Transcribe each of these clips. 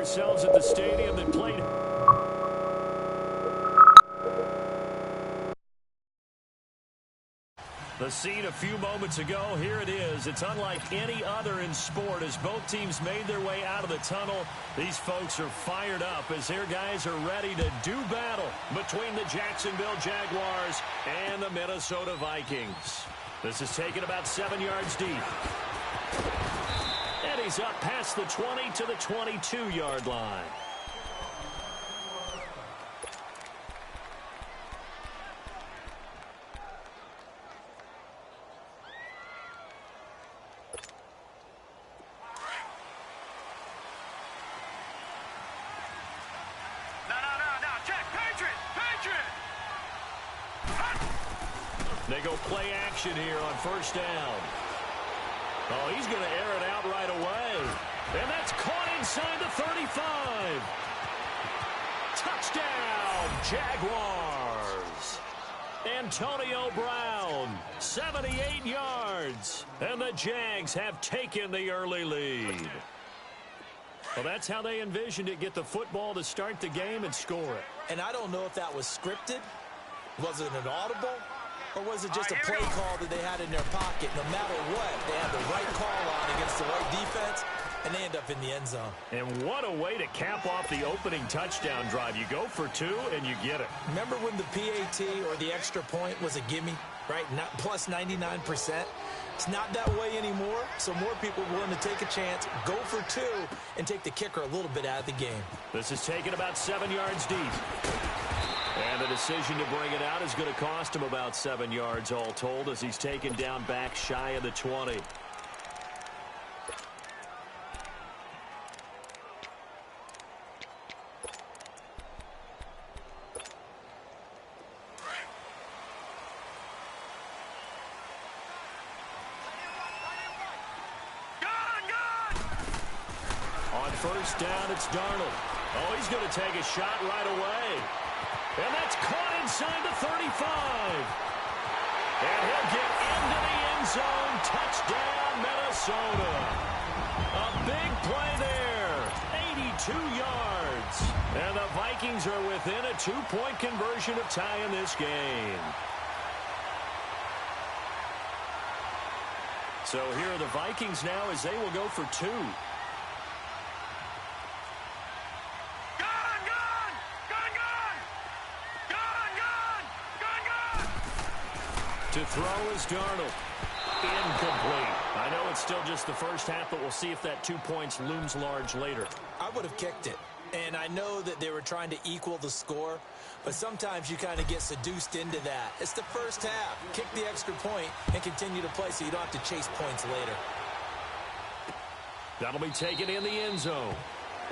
Ourselves at the stadium that played. The scene a few moments ago, here it is. It's unlike any other in sport as both teams made their way out of the tunnel. These folks are fired up as their guys are ready to do battle between the Jacksonville Jaguars and the Minnesota Vikings. This is taken about 7 yards deep. And he's up past the 20 to the 22-yard line. They go play action here on first down. Oh, he's going to air it out right away. And that's caught inside the 35. Touchdown, Jaguars. Antonio Brown, 78 yards. And the Jags have taken the early lead. Well, that's how they envisioned it. Get the football to start the game and score it. And I don't know if that was scripted. Was it an audible? Or was it just a play call that they had in their pocket? No matter what, they had the right call on against the right defense, and they end up in the end zone. And what a way to cap off the opening touchdown drive. You go for two, and you get it. Remember when the PAT or the extra point was a gimme, right? Not plus 99%. It's not that way anymore, so more people are willing to take a chance, go for two, and take the kicker a little bit out of the game. This is taken about 7 yards deep. And the decision to bring it out is going to cost him about 7 yards all told as he's taken down back shy of the 20. On first down, it's Darnold. Oh, he's going to take a shot right away. And that's caught inside the 35. And he'll get into the end zone. Touchdown, Minnesota. A big play there. 82 yards. And the Vikings are within a 2-point conversion of tying this game. So here are the Vikings now as they will go for two. To throw is Darnold. Incomplete. I know it's still just the first half, but we'll see if that 2 points looms large later. I would have kicked it. And I know that they were trying to equal the score, but sometimes you kind of get seduced into that. It's the first half. Kick the extra point and continue to play so you don't have to chase points later. That'll be taken in the end zone.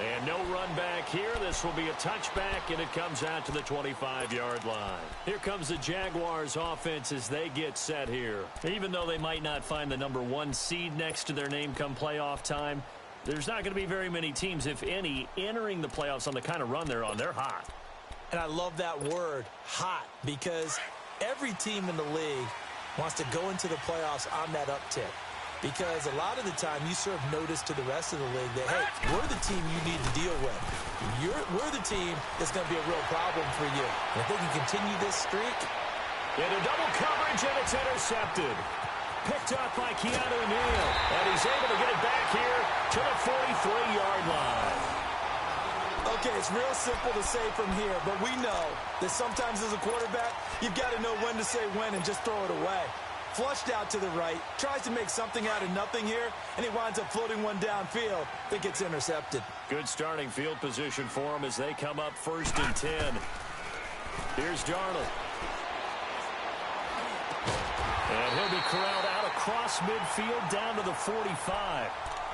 And no run back here. This will be a touchback, and it comes out to the 25-yard line. Here comes the Jaguars offense as they get set here. Even though they might not find the number 1 seed next to their name come playoff time, there's not going to be very many teams, if any, entering the playoffs on the kind of run they're on. They're hot. And I love that word, hot, because every team in the league wants to go into the playoffs on that uptick. Because a lot of the time you serve notice to the rest of the league that, hey, we're the team you need to deal with. We're the team that's going to be a real problem for you. And if they can continue this streak. Into double coverage, and it's intercepted. Picked up by Keanu Neal. And he's able to get it back here to the 43-yard line. Okay, it's real simple to say from here, but we know that sometimes as a quarterback, you've got to know when to say when and just throw it away. Flushed out to the right, tries to make something out of nothing here, and he winds up floating one downfield that gets intercepted. Good starting field position for him as they come up 1st and 10. Here's Darnold. And he'll be corralled out across midfield down to the 45.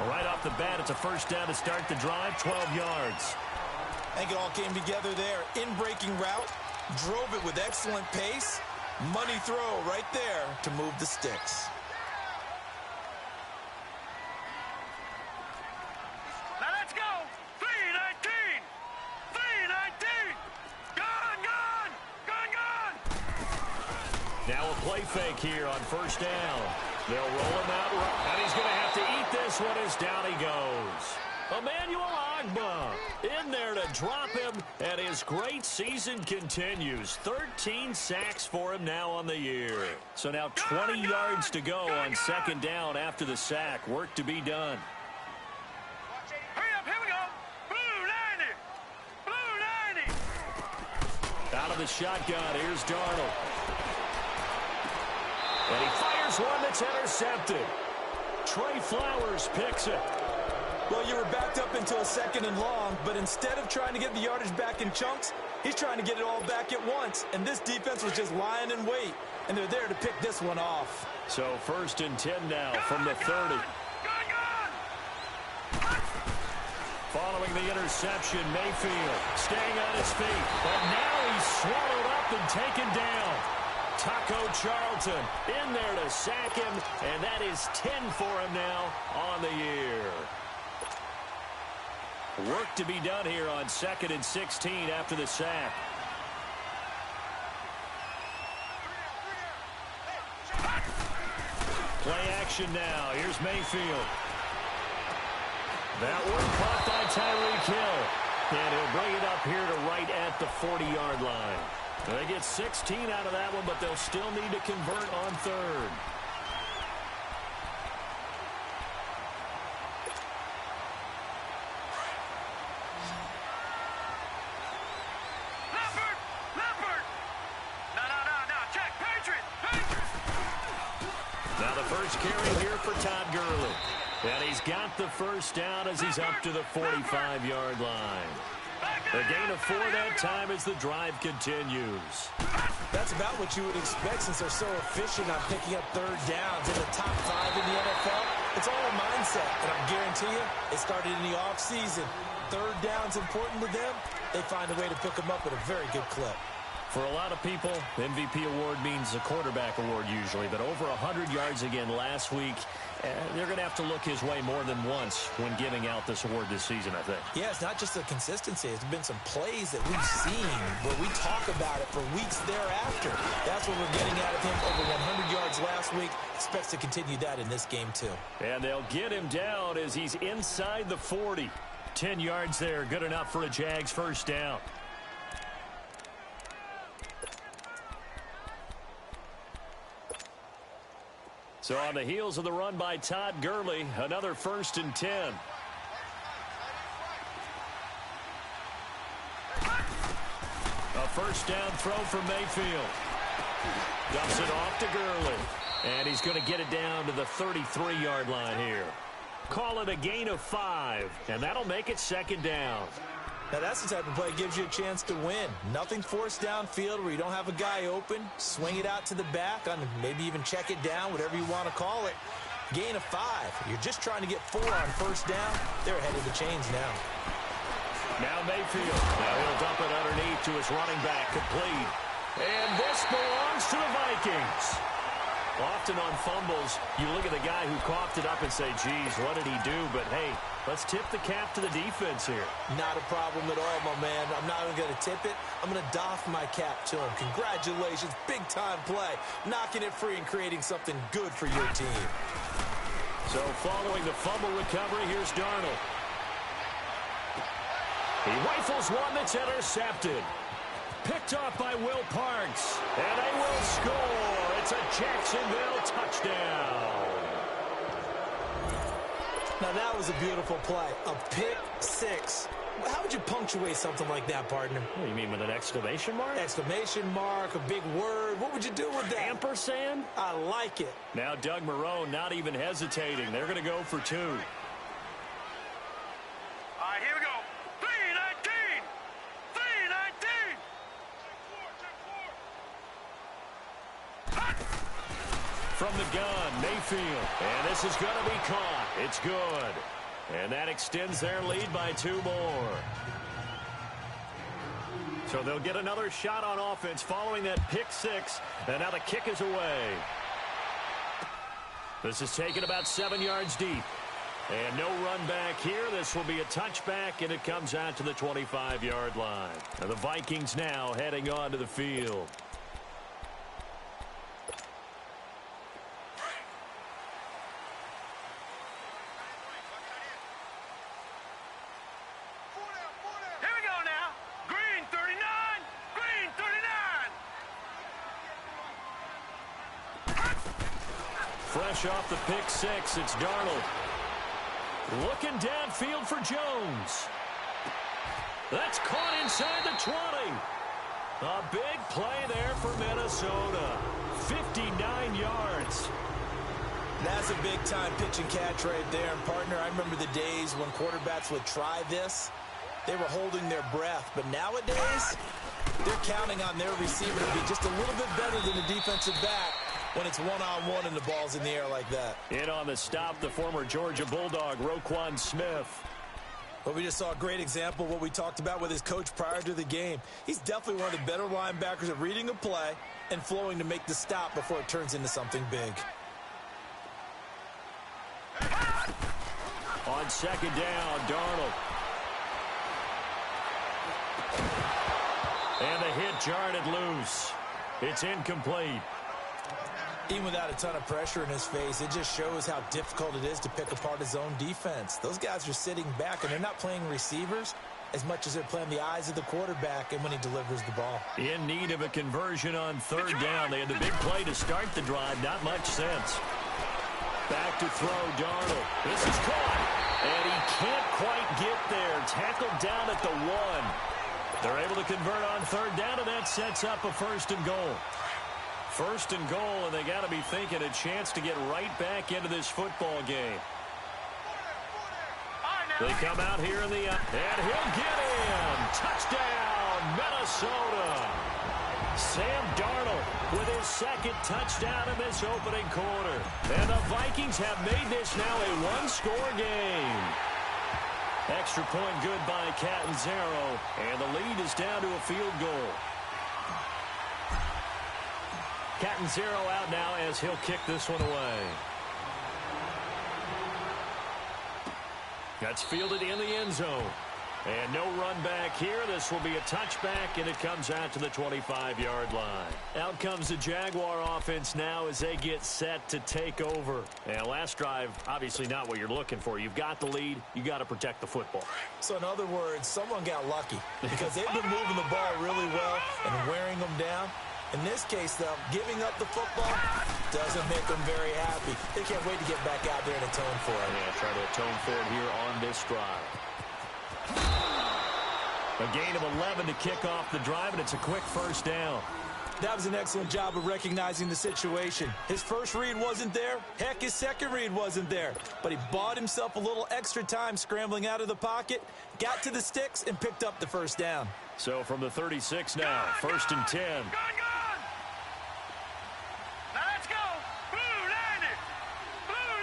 Right off the bat, it's a first down to start the drive, 12 yards. I think it all came together there. In-breaking route, drove it with excellent pace. Money throw right there to move the sticks. Now let's go. 3-19. 3-19. Gone. Now a play fake here on first down. They'll roll him out, and he's going to have to eat this one as down he goes. Emmanuel Ogbah in there to drop him, and his great season continues. 13 sacks for him now on the year. So now 20 yards to go on second down after the sack. Work to be done. Hurry up, here we go. Blue 90. Blue 90. Out of the shotgun, here's Darnold. And he fires one that's intercepted. Trey Flowers picks it. Well, you were backed up into a second and long, but instead of trying to get the yardage back in chunks, he's trying to get it all back at once. And this defense was just lying in wait, and they're there to pick this one off. So first and 10 now from the 30. Gone. Following the interception, Mayfield staying on his feet. But now he's swallowed up and taken down. Taco Charlton in there to sack him, and that is 10 for him now on the year. Work to be done here on 2nd and 16 after the sack. Play action now. Here's Mayfield. That one caught by Tyreek Hill. And he'll bring it up here to right at the 40-yard line. They get 16 out of that one, but they'll still need to convert on third. Leopard. No. Check. Patriot. Now the first carry here for Todd Gurley. And he's got the first down as he's up to the 45-yard line. A gain of 4 that time as the drive continues. That's about what you would expect since they're so efficient on picking up third downs in the top 5 in the NFL. It's all a mindset, and I guarantee you it started in the offseason. Third down's important to them. They find a way to pick them up at a very good clip. For a lot of people, MVP award means a quarterback award usually, but over 100 yards again last week. They're going to have to look his way more than once when giving out this award this season, I think. Yeah, it's not just the consistency. It's been some plays that we've seen where we talk about it for weeks thereafter. That's what we're getting out of him. Over 100 yards last week. Expects to continue that in this game, too. And they'll get him down as he's inside the 40. 10 yards there, good enough for a Jags first down. So on the heels of the run by Todd Gurley, another 1st and 10. A first down throw from Mayfield. Dumps it off to Gurley. And he's going to get it down to the 33-yard line here. Call it a gain of 5, and that'll make it 2nd down. Now, that's the type of play that gives you a chance to win. Nothing forced downfield where you don't have a guy open. Swing it out to the back, on maybe even check it down, whatever you want to call it. Gain of 5. You're just trying to get 4 on first down. They're ahead of the chains now. Now Mayfield. Now he'll dump it underneath to his running back, complete. And this belongs to the Vikings. Often on fumbles, you look at the guy who coughed it up and say, geez, what did he do? But, hey, let's tip the cap to the defense here. Not a problem at all, my man. I'm not even going to tip it. I'm going to doff my cap to him. Congratulations. Big-time play. Knocking it free and creating something good for your team. So following the fumble recovery, here's Darnold. He rifles one that's intercepted. Picked off by Will Parks. And they will score. It's a Jacksonville touchdown. Now, that was a beautiful play. A pick six. How would you punctuate something like that, partner? What do you mean, with an exclamation mark? Exclamation mark, a big word. What would you do with that? Ampersand? I like it. Now Doug Marrone not even hesitating. They're going to go for 2. All right, here we go. 3-19. 3-19. From the gun, Mayfield. And this is going to be caught. It's good. And that extends their lead by 2 more. So they'll get another shot on offense following that pick 6. And now the kick is away. This is taken about 7 yards deep. And no run back here. This will be a touchback, and it comes out to the 25-yard line. And the Vikings now heading onto the field. Fresh off the pick 6, it's Darnold. Looking downfield for Jones. That's caught inside the 20. A big play there for Minnesota. 59 yards. That's a big-time pitch and catch right there. And, partner, I remember the days when quarterbacks would try this. They were holding their breath. But nowadays, they're counting on their receiver to be just a little bit better than the defensive back when it's one-on-one and the ball's in the air like that. In on the stop, the former Georgia Bulldog, Roquan Smith. But we just saw a great example of what we talked about with his coach prior to the game. He's definitely one of the better linebackers at reading a play and flowing to make the stop before it turns into something big. On second down, Darnold. And the hit jarred it loose. It's incomplete. Even without a ton of pressure in his face, it just shows how difficult it is to pick apart his own defense. Those guys are sitting back, and they're not playing receivers as much as they're playing the eyes of the quarterback and when he delivers the ball. In need of a conversion on third down. They had the big play to start the drive. Not much sense. Back to throw, Darnold. This is caught, and he can't quite get there. Tackled down at the 1. They're able to convert on third down, and that sets up a 1st and goal. 1st and goal, and they got to be thinking a chance to get right back into this football game. They come out here in the and he'll get in. Touchdown, Minnesota. Sam Darnold with his 2nd touchdown in this opening quarter. And the Vikings have made this now a 1-score game. Extra point good by Catanzaro, and the lead is down to a field goal. Catanzaro out now as he'll kick this one away. That's fielded in the end zone. And no run back here. This will be a touchback, and it comes out to the 25-yard line. Out comes the Jaguar offense now as they get set to take over. And last drive, obviously not what you're looking for. You've got the lead. You got to protect the football. So in other words, someone got lucky because they've been moving the ball really well and wearing them down. In this case, though, giving up the football doesn't make them very happy. They can't wait to get back out there and atone for it. Yeah, try to atone for it here on this drive. A gain of 11 to kick off the drive, and it's a quick 1st down. That was an excellent job of recognizing the situation. His first read wasn't there. Heck, his second read wasn't there. But he bought himself a little extra time scrambling out of the pocket, got to the sticks, and picked up the 1st down. So from the 36 now, 1st and 10. Gone! Now let's go! Blue 90! Blue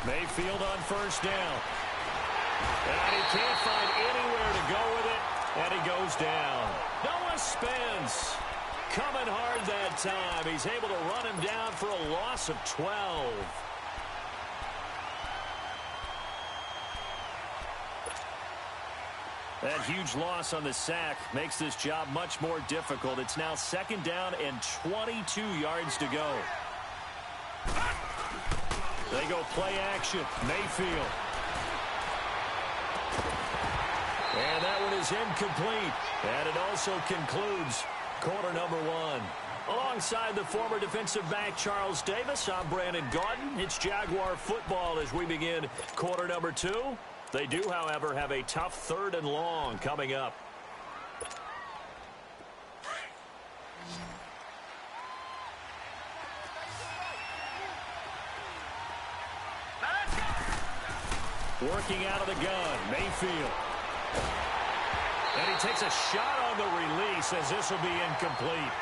90! Mayfield on 1st down. And he can't find anywhere to go with it, and he goes down. Noah Spence coming hard that time. He's able to run him down for a loss of 12. That huge loss on the sack makes this job much more difficult. It's now 2nd down and 22 yards to go. They go play action. Mayfield. And that one is incomplete. And it also concludes quarter number 1. Alongside the former defensive back Charles Davis, I'm Brandon Gaudin. It's Jaguar football as we begin quarter number 2. They do, however, have a tough 3rd and long coming up. Working out of the gun, Mayfield. And he takes a shot on the release as this will be incomplete.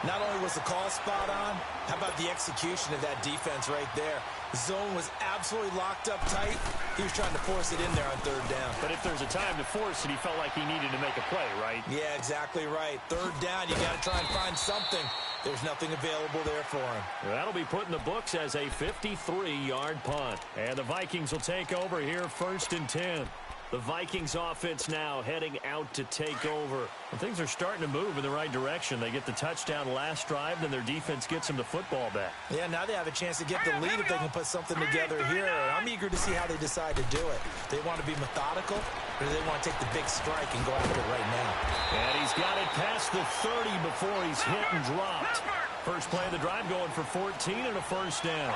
Not only was the call spot on, how about the execution of that defense right there? The zone was absolutely locked up tight. He was trying to force it in there on third down. But if there's a time to force it, he felt like he needed to make a play, right? Yeah, exactly right. Third down, you got to try and find something. There's nothing available there for him. That'll be put in the books as a 53-yard punt. And the Vikings will take over here, 1st and 10. The Vikings offense now heading out to take over. And things are starting to move in the right direction. They get the touchdown last drive, then their defense gets them the football back. Yeah, now they have a chance to get the lead if they can put something together here. I'm eager to see how they decide to do it. They want to be methodical, or do they want to take the big strike and go after it right now? And he's got it past the 30 before he's hit and dropped. First play of the drive going for 14 and a first down.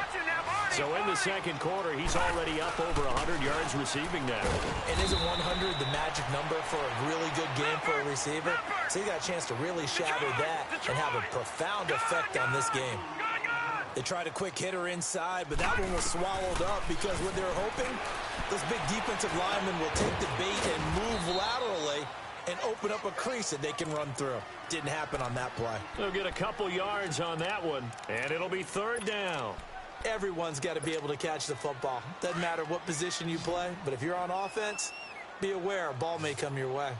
So in the second quarter, he's already up over 100 yards receiving now. And isn't 100 the magic number for a really good game for a receiver? So he got a chance to really shatter that and have a profound effect on this game. They tried a quick hitter inside, but that one was swallowed up because what they were hoping, those big defensive linemen will take the bait and move laterally and open up a crease that they can run through. Didn't happen on that play. They'll get a couple yards on that one, and it'll be third down. Everyone's got to be able to catch the football. Doesn't matter what position you play, but if you're on offense, be aware a ball may come your way.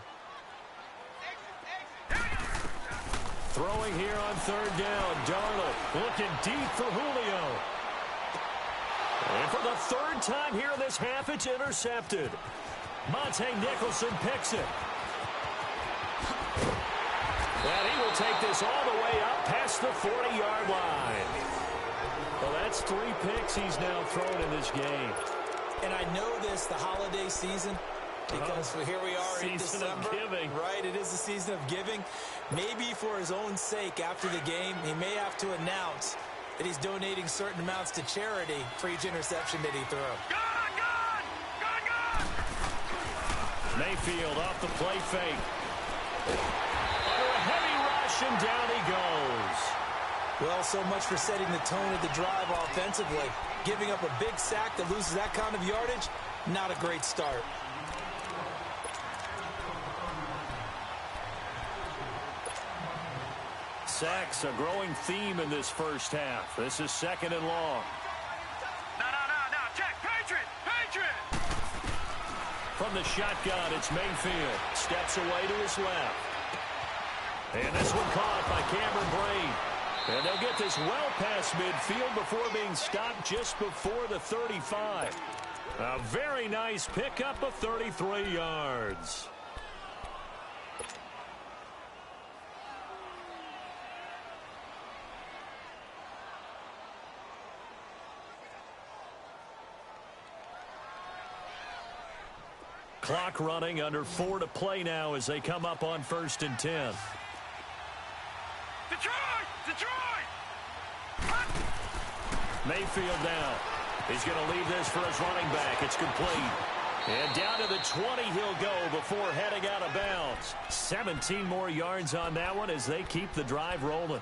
Throwing here on third down, Darnold looking deep for Julio. And for the third time here in this half, it's intercepted. Monte Nicholson picks it. And he will take this all the way up past the 40-yard line. Well, that's 3 picks he's now thrown in this game. And I know this, the holiday season, because here we are in December. Season of giving. Right, it is the season of giving. Maybe for his own sake after the game, he may have to announce that he's donating certain amounts to charity for each interception that he threw. Mayfield off the play fake. Under a heavy rush, and down he goes. Well, so much for setting the tone of the drive offensively. Giving up a big sack that loses that kind of yardage, not a great start. Sacks, a growing theme in this first half. This is 2nd and long. No. Check. Patriot. From the shotgun, it's Mayfield. Steps away to his left. And this one caught by Cameron Brate. And they'll get this well past midfield before being stopped just before the 35. A very nice pickup of 33 yards. Clock running, under 4 to play now as they come up on 1st and 10. Detroit! Mayfield now. He's going to leave this for his running back. It's complete. And down to the 20 he'll go before heading out of bounds. 17 more yards on that one as they keep the drive rolling.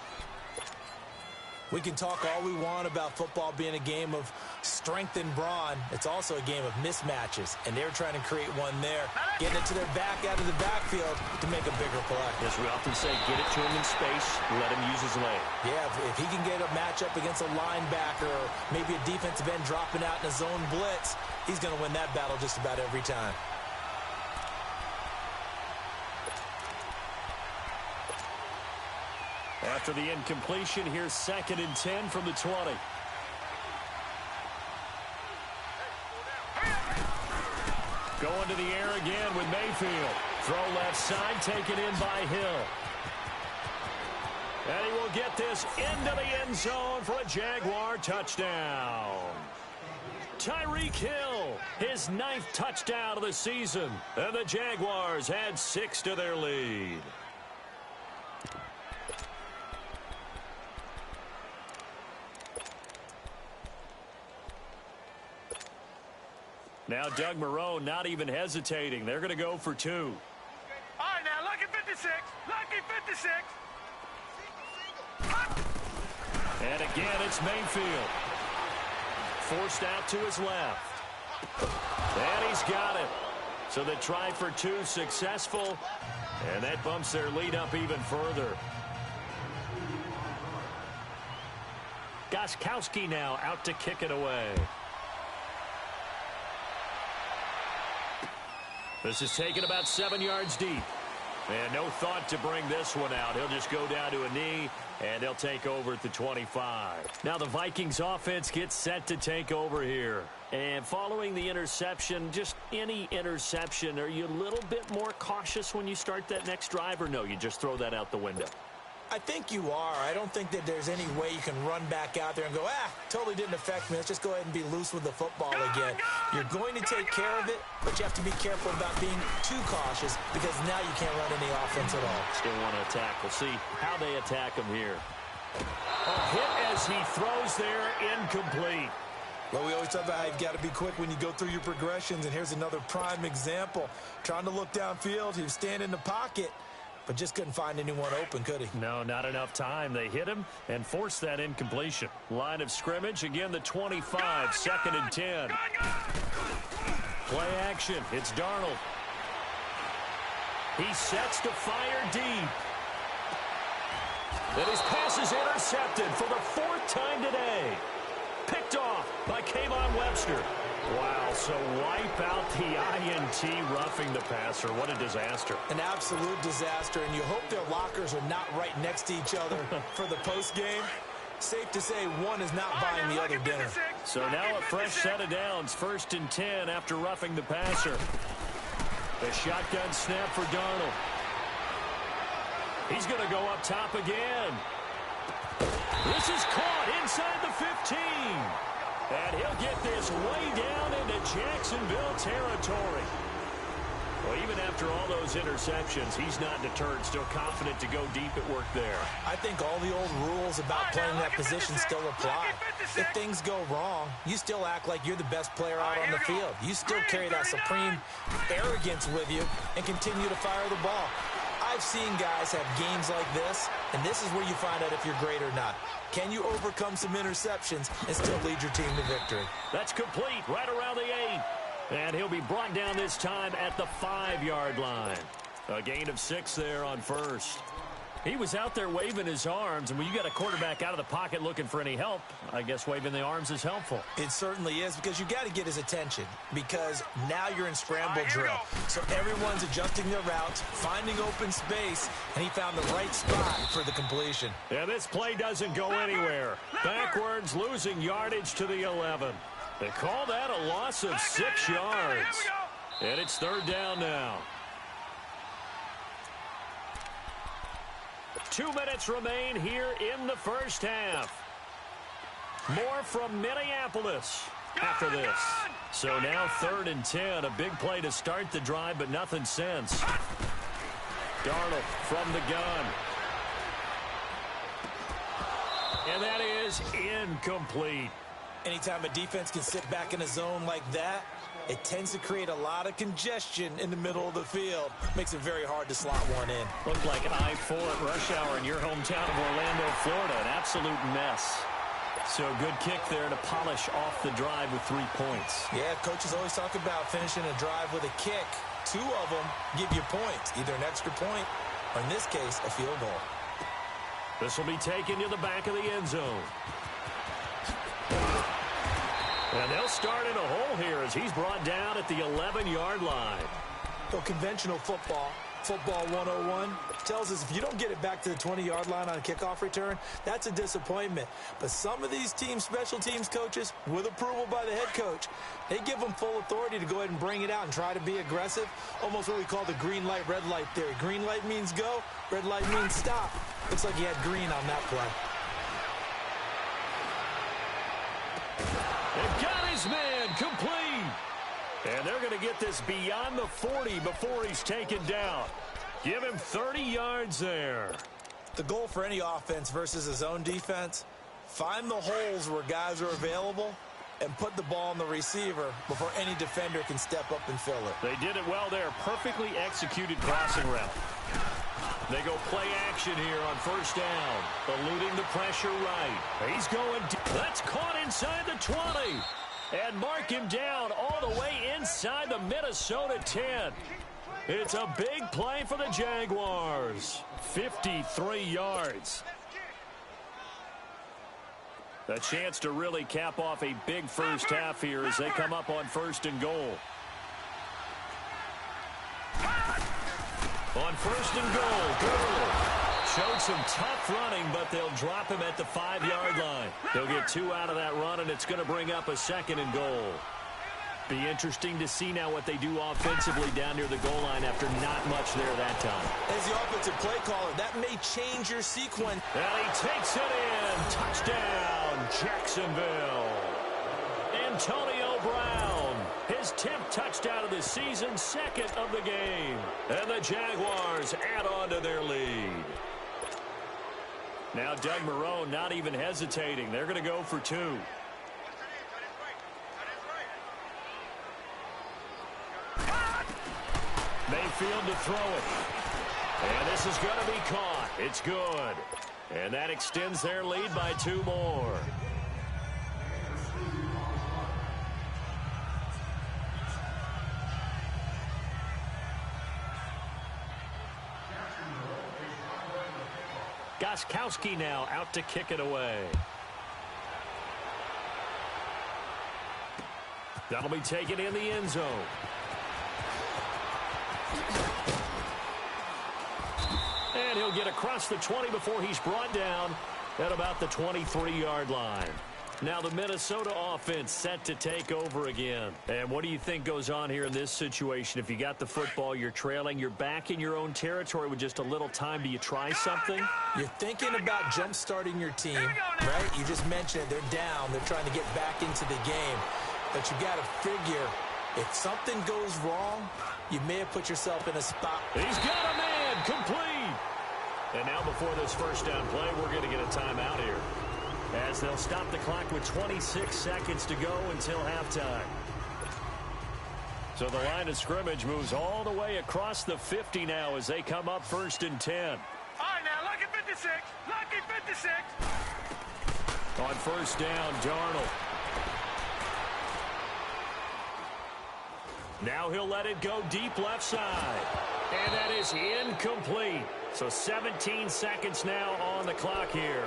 We can talk all we want about football being a game of strength and brawn. It's also a game of mismatches, and they're trying to create one there, getting it to their back out of the backfield to make a bigger play. As we often say, get it to him in space, let him use his leg. Yeah, if he can get a matchup against a linebacker or maybe a defensive end dropping out in a zone blitz, he's going to win that battle just about every time. After the incompletion, here's 2nd and 10 from the 20. Going to the air again with Mayfield. Throw left side, taken in by Hill. And he will get this into the end zone for a Jaguar touchdown. Tyreek Hill, his 9th touchdown of the season. And the Jaguars add 6 to their lead. Now Doug Marrone not even hesitating. They're going to go for 2. All right, now, lucky 56. And again, it's Mayfield. Forced out to his left. And he's got it. So the try for two successful, and that bumps their lead up even further. Gostkowski now out to kick it away. This is taken about 7 yards deep. And no thought to bring this one out. He'll just go down to a knee, and they'll take over at the 25. Now the Vikings offense gets set to take over here. And following the interception, just any interception, are you a little bit more cautious when you start that next drive, or no, you just throw that out the window? I think you are. I don't think that there's any way you can run back out there and go, totally didn't affect me. Let's just go ahead and be loose with the football again. You're going to take care of it, but you have to be careful about being too cautious because now you can't run any offense at all. Still want to attack. We'll see how they attack him here. A hit as he throws there, incomplete. Well, we always talk about how you've got to be quick when you go through your progressions, and here's another prime example. Trying to look downfield, he was standing in the pocket, but just couldn't find anyone open, could he? No, not enough time. They hit him and forced that incompletion. Line of scrimmage, again the 25, second and 10. Play action, it's Darnold. He sets to fire deep. And his pass is intercepted for the 4th time today. Picked off by Kayvon Webster. Wow, so wipe out the INT roughing the passer. What a disaster. An absolute disaster, and you hope their lockers are not right next to each other for the postgame. Safe to say one is not buying the other dinner. So now a fresh set of downs, 1st and 10 after roughing the passer. The shotgun snap for Darnold. He's going to go up top again. This is caught inside the 15. And he'll get this way down into Jacksonville territory. Well, even after all those interceptions, he's not deterred, still confident to go deep at work there. I think all the old rules about playing that position still apply. If things go wrong, you still act like you're the best player out on the field. You still carry that supreme arrogance with you and continue to fire the ball. I've seen guys have games like this, and this is where you find out if you're great or not. Can you overcome some interceptions and still lead your team to victory? That's complete right around the 8. And he'll be brought down this time at the 5-yard line. A gain of 6 there on first. He was out there waving his arms, and when you got a quarterback out of the pocket looking for any help, I guess waving the arms is helpful. It certainly is, because you got to get his attention, because now you're in scramble drill. So everyone's adjusting their routes, finding open space, and he found the right spot for the completion. Yeah, this play doesn't go anywhere. Backwards, losing yardage to the 11. They call that a loss of 6 yards. And it's 3rd down now. 2 minutes remain here in the first half. More from Minneapolis after this. So now 3rd and 10. A big play to start the drive, but nothing since. Darnold from the gun. And that is incomplete. Anytime a defense can sit back in a zone like that, it tends to create a lot of congestion in the middle of the field. Makes it very hard to slot one in. Looked like an I-4 at rush hour in your hometown of Orlando, Florida. An absolute mess. So good kick there to polish off the drive with 3 points. Yeah, coaches always talk about finishing a drive with a kick. 2 of them give you points, either an extra point or, in this case, a field goal. This will be taken to the back of the end zone. And they'll start in a hole here as he's brought down at the 11-yard line. So conventional football 101, tells us if you don't get it back to the 20-yard line on a kickoff return, that's a disappointment. But some of these team special teams coaches, with approval by the head coach, they give them full authority to go ahead and bring it out and try to be aggressive. Almost what we call the green light, red light theory. Green light means go, red light means stop. Looks like he had green on that play. They've got his man complete. And they're going to get this beyond the 40 before he's taken down. Give him 30 yards there. The goal for any offense versus his own defense, find the holes where guys are available and put the ball on the receiver before any defender can step up and fill it. They did it well there. Perfectly executed crossing route. They go play action here on first down. Eluding the pressure right. He's going deep. That's caught inside the 20. And mark him down all all the way inside the Minnesota 10. It's a big play for the Jaguars. 53 yards. A chance to really cap off a big first half here as they come up on 1st and goal. On 1st and goal, Gurley showed some tough running, but they'll drop him at the 5-yard line. They'll get 2 out of that run, and it's going to bring up a 2nd and goal. Be interesting to see now what they do offensively down near the goal line after not much there that time. As the offensive play caller, that may change your sequence. And he takes it in. Touchdown, Jacksonville. Antonio Brown, his 10th touchdown of the season, 2nd of the game. And the Jaguars add on to their lead. Now Doug Marrone not even hesitating. They're going to go for 2. Mayfield to throw it. And this is going to be caught. It's good. And that extends their lead by 2 more. Gostkowski now out to kick it away. That'll be taken in the end zone. And he'll get across the 20 before he's brought down at about the 23-yard line. Now the Minnesota offense set to take over again. And what do you think goes on here in this situation? If you got the football, you're trailing, you're back in your own territory with just a little time. Do you try something? You're thinking about jump-starting your team, right? You just mentioned it. They're down. They're trying to get back into the game. But you got to figure if something goes wrong, you may have put yourself in a spot. He's got a man complete. And now before this first down play, we're going to get a timeout here, as they'll stop the clock with 26 seconds to go until halftime. So the line of scrimmage moves all the way across the 50 now as they come up 1st and 10. All right, now, lucky 56. Lucky 56. On 1st down, Darnold. Now he'll let it go deep left side. And that is incomplete. So 17 seconds now on the clock here.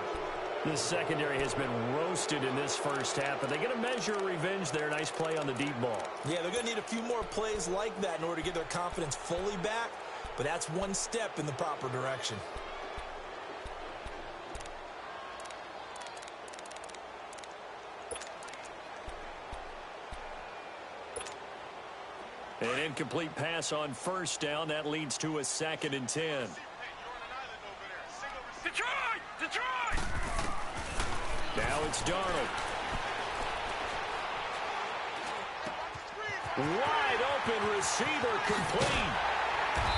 This secondary has been roasted in this first half, but they get a measure of revenge there. Nice play on the deep ball. Yeah, they're going to need a few more plays like that in order to get their confidence fully back, but that's one step in the proper direction. An incomplete pass on 1st down. That leads to a 2nd and 10. Detroit! Detroit! Now it's Darnold. Wide open receiver complete.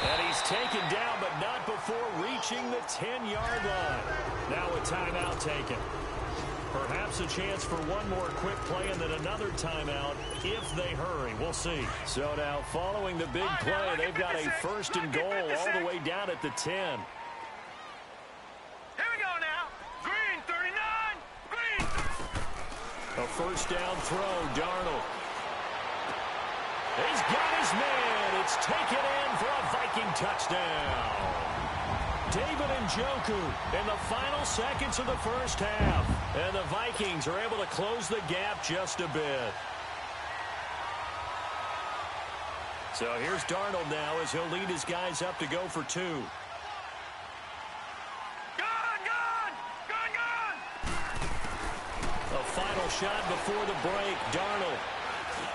And he's taken down, but not before reaching the 10-yard line. Now a timeout taken. Perhaps a chance for one more quick play and then another timeout if they hurry. We'll see. So now following the big play, they've got a 1st and goal all the way down at the 10. Here we go now. Green, 39. Green. A 1st down throw, Darnold. He's got his man. It's taken in for a Viking touchdown. David Njoku in the final seconds of the first half. And the Vikings are able to close the gap just a bit. So here's Darnold now as he'll lead his guys up to go for 2. A final shot before the break, Darnold.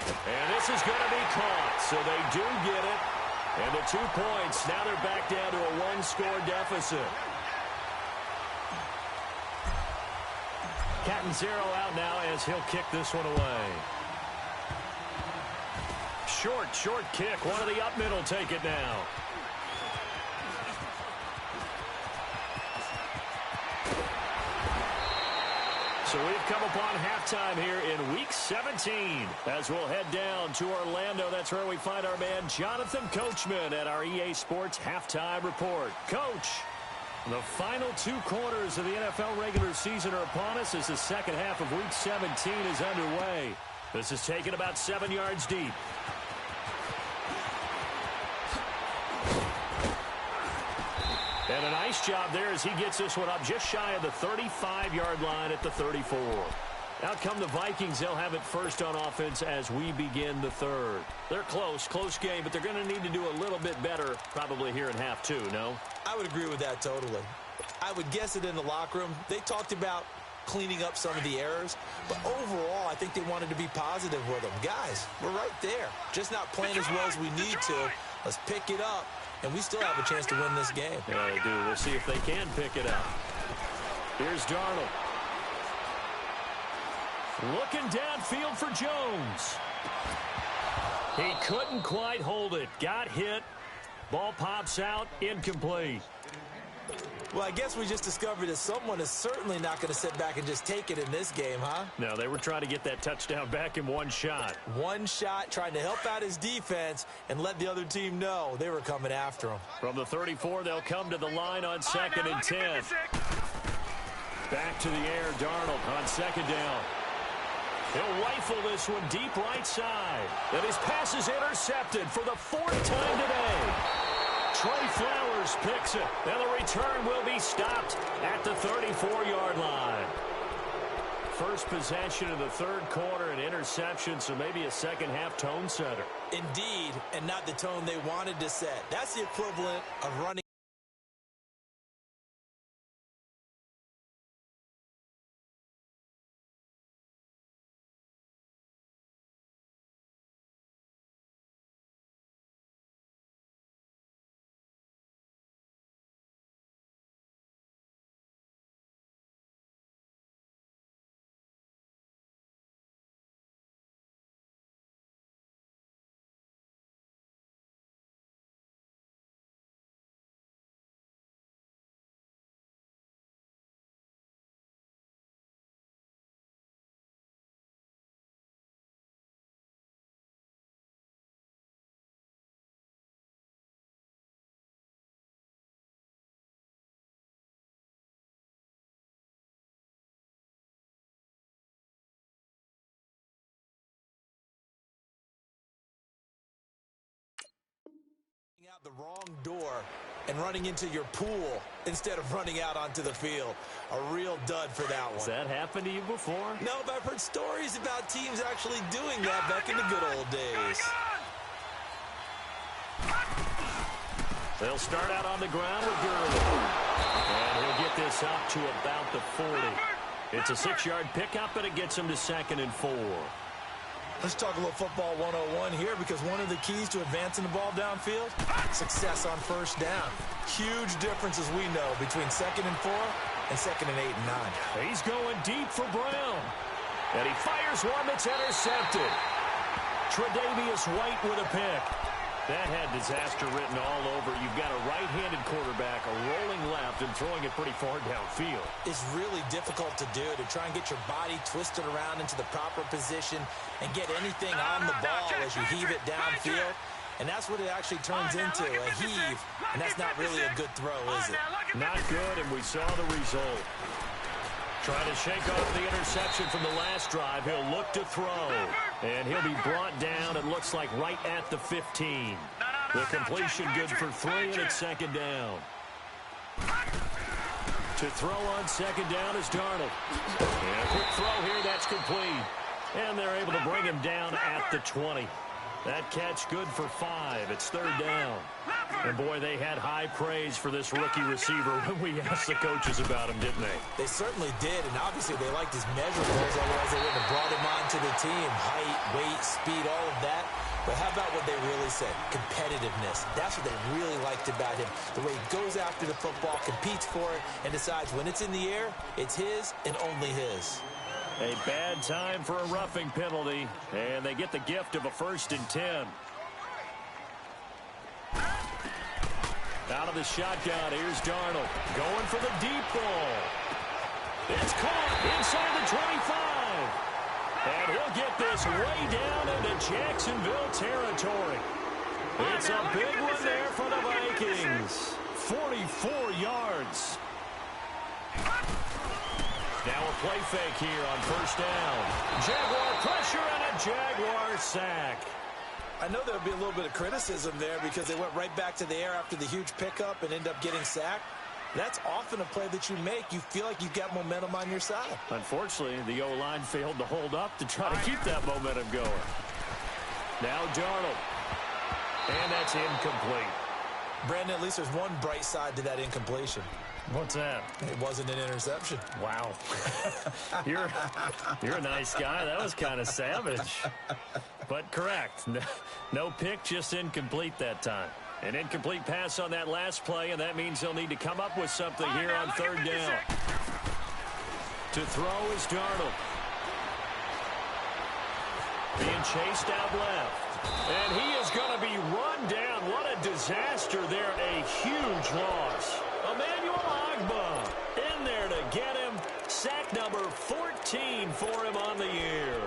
And this is going to be caught, so they do get it. And the 2 points, now they're back down to a 1-score deficit. Catanzaro out now as he'll kick this one away. Short kick. One of the up middle take it now. So we've come upon halftime here in Week 17. As we'll head down to Orlando, that's where we find our man Jonathan Coachman at our EA Sports Halftime Report. Coach, the final 2 quarters of the NFL regular season are upon us as the second half of Week 17 is underway. This is taken about 7 yards deep. And a nice job there as he gets this one up just shy of the 35-yard line at the 34. Out come the Vikings. They'll have it first on offense as we begin the third. They're close game, but they're going to need to do a little bit better probably here in half two, no? I would agree with that totally. I would guess it in the locker room. They talked about cleaning up some of the errors, but overall, I think they wanted to be positive with them. Guys, we're right there. Just not playing as well as we need to. Let's pick it up, and we still have a chance to win this game. Yeah, they do. We'll see if they can pick it up. Here's Darnold. Looking downfield for Jones. He couldn't quite hold it. Got hit. Ball pops out. Incomplete. Well, I guess we just discovered that someone is certainly not going to sit back and just take it in this game, huh? No, they were trying to get that touchdown back in one shot. One shot, trying to help out his defense and let the other team know they were coming after him. From the 34, they'll come to the line on 2nd and 10. Back to the air, Darnold on 2nd down. He'll rifle this one deep right side. And his pass is intercepted for the 4th time today. Trey Flowers picks it. And the return will be stopped at the 34-yard line. First possession of the third quarter, an interception, so maybe a second-half tone setter. Indeed, and not the tone they wanted to set. That's the equivalent of running out the wrong door and running into your pool instead of running out onto the field. A real dud for that one. Has that happened to you before? No, but I've heard stories about teams actually doing that back in the good old days. They'll start out on the ground with Gurley. And he'll get this up to about the 40. It's a 6-yard pickup, and it gets him to 2nd and 4. Let's talk a little football 101 here, because one of the keys to advancing the ball downfield, success on first down. Huge difference, as we know, between 2nd and 4 and 2nd and 8 and 9. He's going deep for Brown. And he fires one that's intercepted. Tre'Davious White with a pick. That had disaster written all over. You've got a right-handed quarterback, a rolling left, and throwing it pretty far downfield. It's really difficult to do, to try and get your body twisted around into the proper position and get anything on the ball as you heave it downfield. And that's what it actually turns into, a heave. And that's not really a good throw, is it? Not good, and we saw the result. Trying to shake off the interception from the last drive. He'll look to throw. And he'll be brought down, it looks like, right at the 15. The completion good for 3, and it's 2nd down. To throw on 2nd down is Darnold. And a quick throw here, that's complete. And they're able to bring him down at the 20. That catch good for 5. It's 3rd down. And, boy, they had high praise for this rookie receiver when we asked the coaches about him, didn't they? They certainly did, and obviously they liked his measurables, otherwise they wouldn't have brought him on to the team. Height, weight, speed, all of that. But how about what they really said? Competitiveness. That's what they really liked about him. The way he goes after the football, competes for it, and decides when it's in the air, it's his and only his. A bad time for a roughing penalty, and they get the gift of a 1st and 10. Out of the shotgun, here's Darnold. Going for the deep ball. It's caught inside the 25. And he'll get this way down into Jacksonville territory. It's a big one there for the Vikings. 44 yards. Now a play fake here on first down. Jaguar pressure and a Jaguar sack. I know there would be a little bit of criticism there because they went right back to the air after the huge pickup and end up getting sacked. That's often a play that you make. You feel like you've got momentum on your side. Unfortunately, the O-line failed to hold up to try to keep that momentum going. Now Darnold. And that's incomplete. Brandon, at least there's one bright side to that incompletion. What's that? It wasn't an interception. Wow. You're a nice guy. That was kind of savage. But correct. No pick, just incomplete that time. An incomplete pass on that last play, and that means they'll need to come up with something here on third down. To throw is Darnold. Being chased out left. And he is going to be run down. What a disaster there. A huge loss. Emmanuel Ogbah in there to get him. Sack number 14 for him on the year.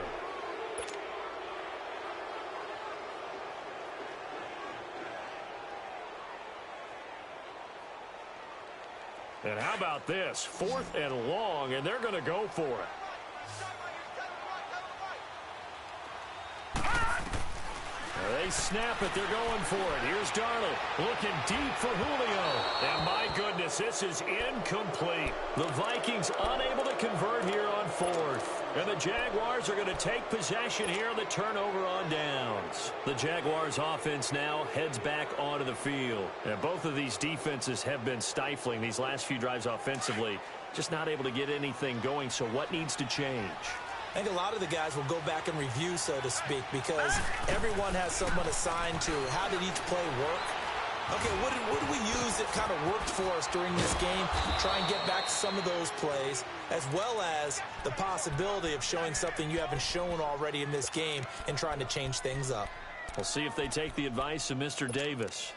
And how about this? 4th and long, and they're going to go for it. They snap it. They're going for it. Here's Darnold looking deep for Julio. And my goodness, this is incomplete. The Vikings unable to convert here on 4th. And the Jaguars are going to take possession here on the turnover on downs. The Jaguars offense now heads back onto the field. And both of these defenses have been stifling these last few drives offensively. Just not able to get anything going. So what needs to change? I think a lot of the guys will go back and review, so to speak, because everyone has someone assigned to how did each play work. Okay, what did we use that kind of worked for us during this game? Try and get back to some of those plays, as well as the possibility of showing something you haven't shown already in this game and trying to change things up. We'll see if they take the advice of Mr. Davis.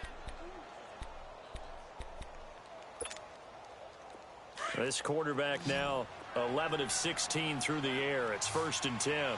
This quarterback now 11 of 16 through the air. It's 1st and 10.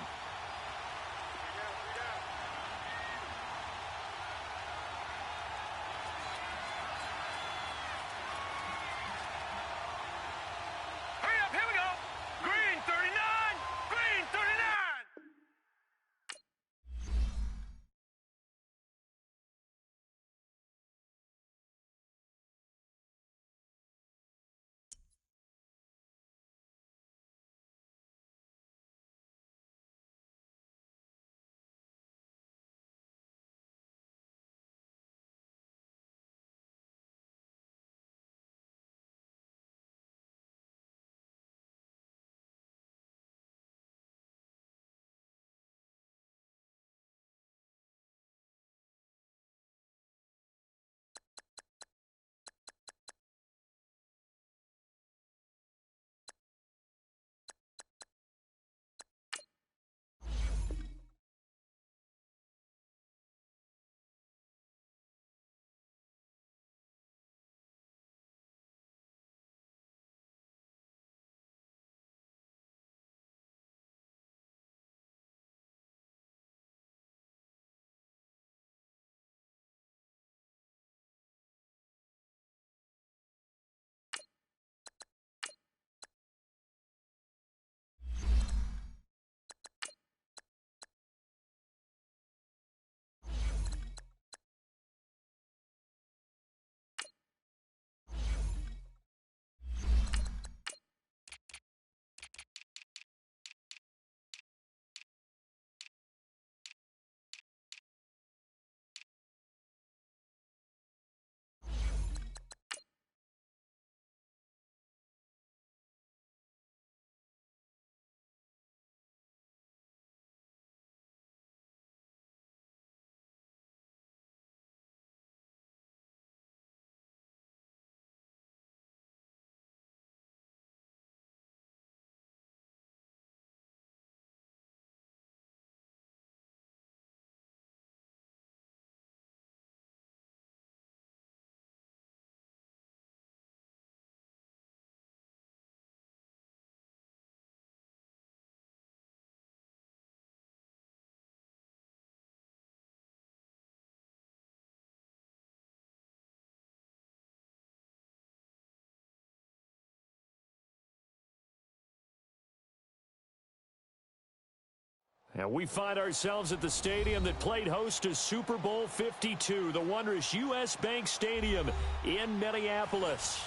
And we find ourselves at the stadium that played host to Super Bowl 52, the wondrous U.S. Bank Stadium in Minneapolis.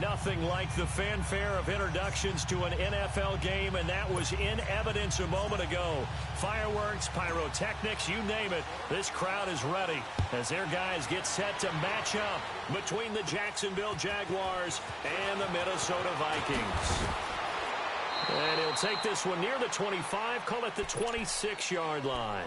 Nothing like the fanfare of introductions to an NFL game, and that was in evidence a moment ago. Fireworks, pyrotechnics, you name it. This crowd is ready as their guys get set to match up between the Jacksonville Jaguars and the Minnesota Vikings. And he'll take this one near the 25, call it the 26-yard line.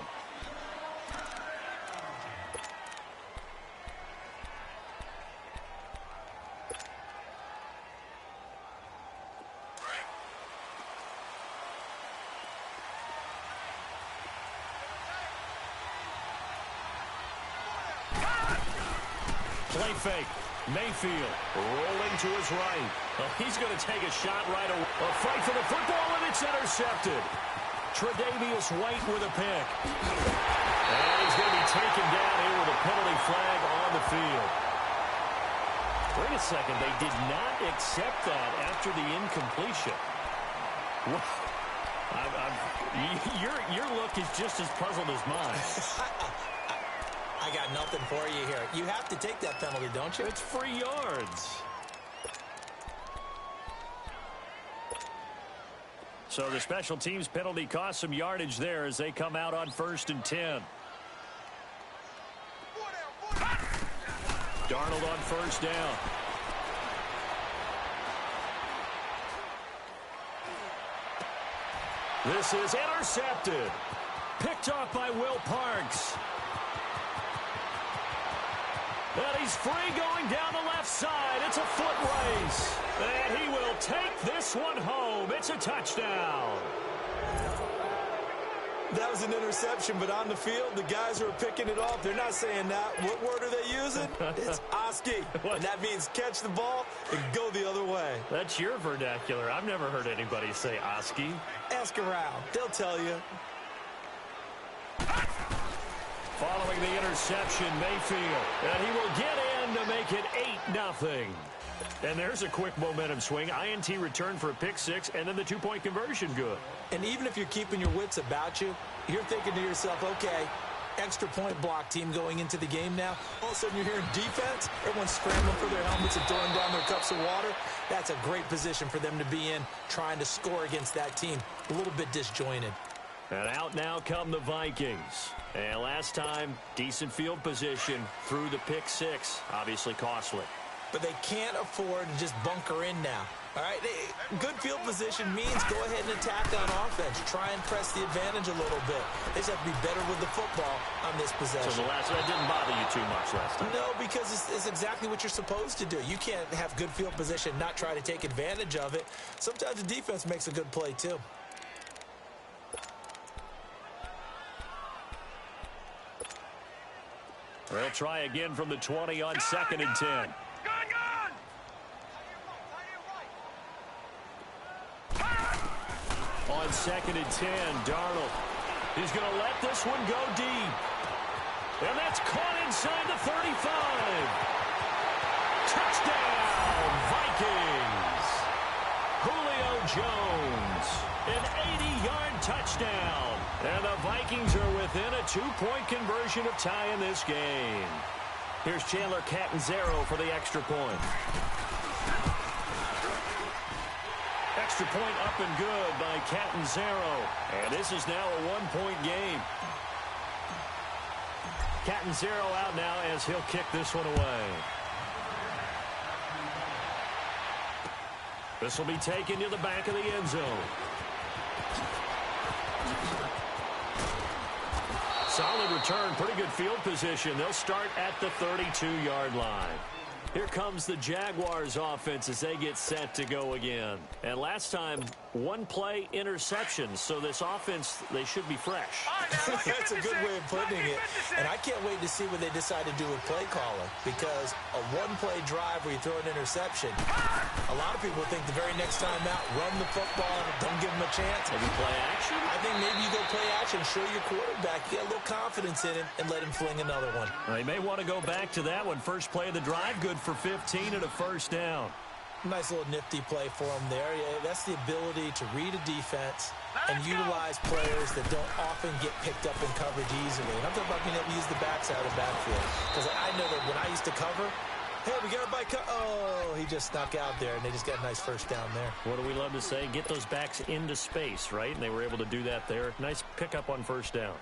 Play fake. Mayfield rolling to his right. Well, he's going to take a shot right away. A fight for the football, and it's intercepted. Tre'Davious White with a pick. And he's going to be taken down here with a penalty flag on the field. Wait a second. They did not accept that after the incompletion. Your look is just as puzzled as mine. I got nothing for you here. You have to take that penalty, don't you? It's free yards. So the special teams penalty cost some yardage there as they come out on 1st and 10. Darnold on 1st down. This is intercepted. Picked off by Will Parks. And he's free going down the left side. It's a foot race. And he will take this one home. It's a touchdown. That was an interception, but on the field, the guys who are picking it off, they're not saying that. What word are they using? It's Oski. And that means catch the ball and go the other way. That's your vernacular. I've never heard anybody say Oski. Ask around. They'll tell you. Following the interception, Mayfield. And he will get in to make it 8-0. And there's a quick momentum swing. INT return for a pick six, and then the two-point conversion good. And even if you're keeping your wits about you, you're thinking to yourself, okay, extra point block team going into the game now. All of a sudden you're hearing defense. Everyone's scrambling for their helmets and throwing down their cups of water. That's a great position for them to be in, trying to score against that team. A little bit disjointed. And out now come the Vikings. And last time, decent field position through the pick six. Obviously costly. But they can't afford to just bunker in now. All right, good field position means go ahead and attack on offense. Try and press the advantage a little bit. They just have to be better with the football on this possession. So that didn't bother you too much last time? No, because it's exactly what you're supposed to do. You can't have good field position, not try to take advantage of it. Sometimes the defense makes a good play, too. They'll try again from the 20 on 2nd and 10. On 2nd and 10, Darnold. He's going to let this one go deep. And that's caught inside the 35. Touchdown, Vikings. Julio Jones, an 80-yard touchdown. And the Vikings are within a two-point conversion of tying this game. Here's Chandler Catanzaro for the extra point. Extra point up and good by Catanzaro. And this is now a one-point game. Catanzaro out now as he'll kick this one away. This will be taken to the back of the end zone. Solid return, pretty good field position. They'll start at the 32-yard line. Here comes the Jaguars offense as they get set to go again. And last time, one-play interception. So this offense, they should be fresh. That's a good way of putting it. And I can't wait to see what they decide to do with play calling. Because a one-play drive where you throw an interception, a lot of people think the very next time out, run the football, don't give them a chance. Maybe play action? I think maybe you go play action, show your quarterback, get a little confidence in him, and let him fling another one. They may want to go back to that one. First play of the drive, good for 15 and a first down. Nice little nifty play for him there. Yeah, that's the ability to read a defense and utilize players that don't often get picked up in coverage easily. And I'm talking about being able to use the backside of the backfield. Because I know that when I used to cover, hey, we got a bike. Oh, he just snuck out there, and they just got a nice first down there. What do we love to say? Get those backs into space, right? And they were able to do that there. Nice pickup on first down.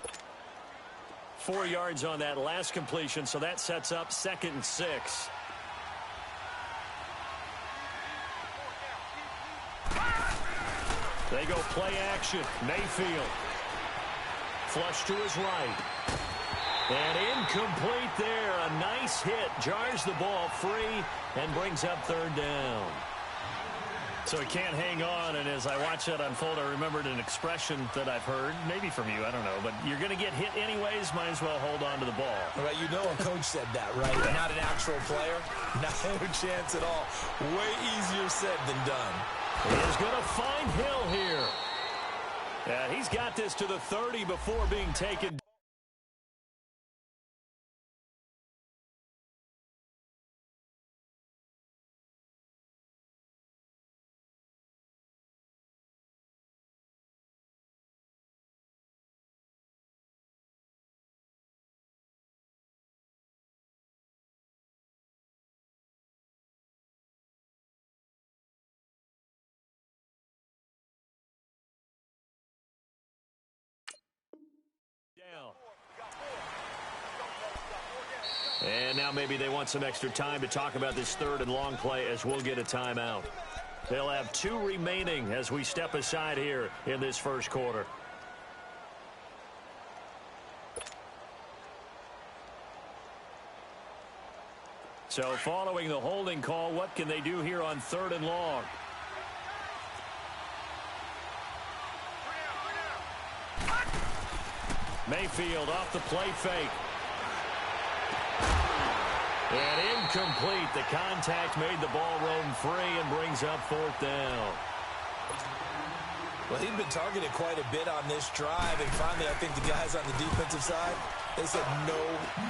4 yards on that last completion, so that sets up 2nd and 6. They go play action. Mayfield. Flush to his right. And incomplete there. A nice hit. Jars the ball free and brings up 3rd down. So he can't hang on, and as I watch that unfold, I remembered an expression that I've heard, maybe from you, I don't know, but you're going to get hit anyways, might as well hold on to the ball. Right, you know a coach said that, right? Not an actual player. No chance at all. Way easier said than done. He is going to find Hill here. And he's got this to the 30 before being taken. And now maybe they want some extra time to talk about this 3rd and long play as we'll get a timeout. They'll have 2 remaining as we step aside here in this first quarter. So following the holding call, what can they do here on 3rd and long? Mayfield off the play fake. And incomplete. The contact made the ball roam free and brings up 4th down. Well, he'd been targeted quite a bit on this drive, and finally I think the guys on the defensive side, they said no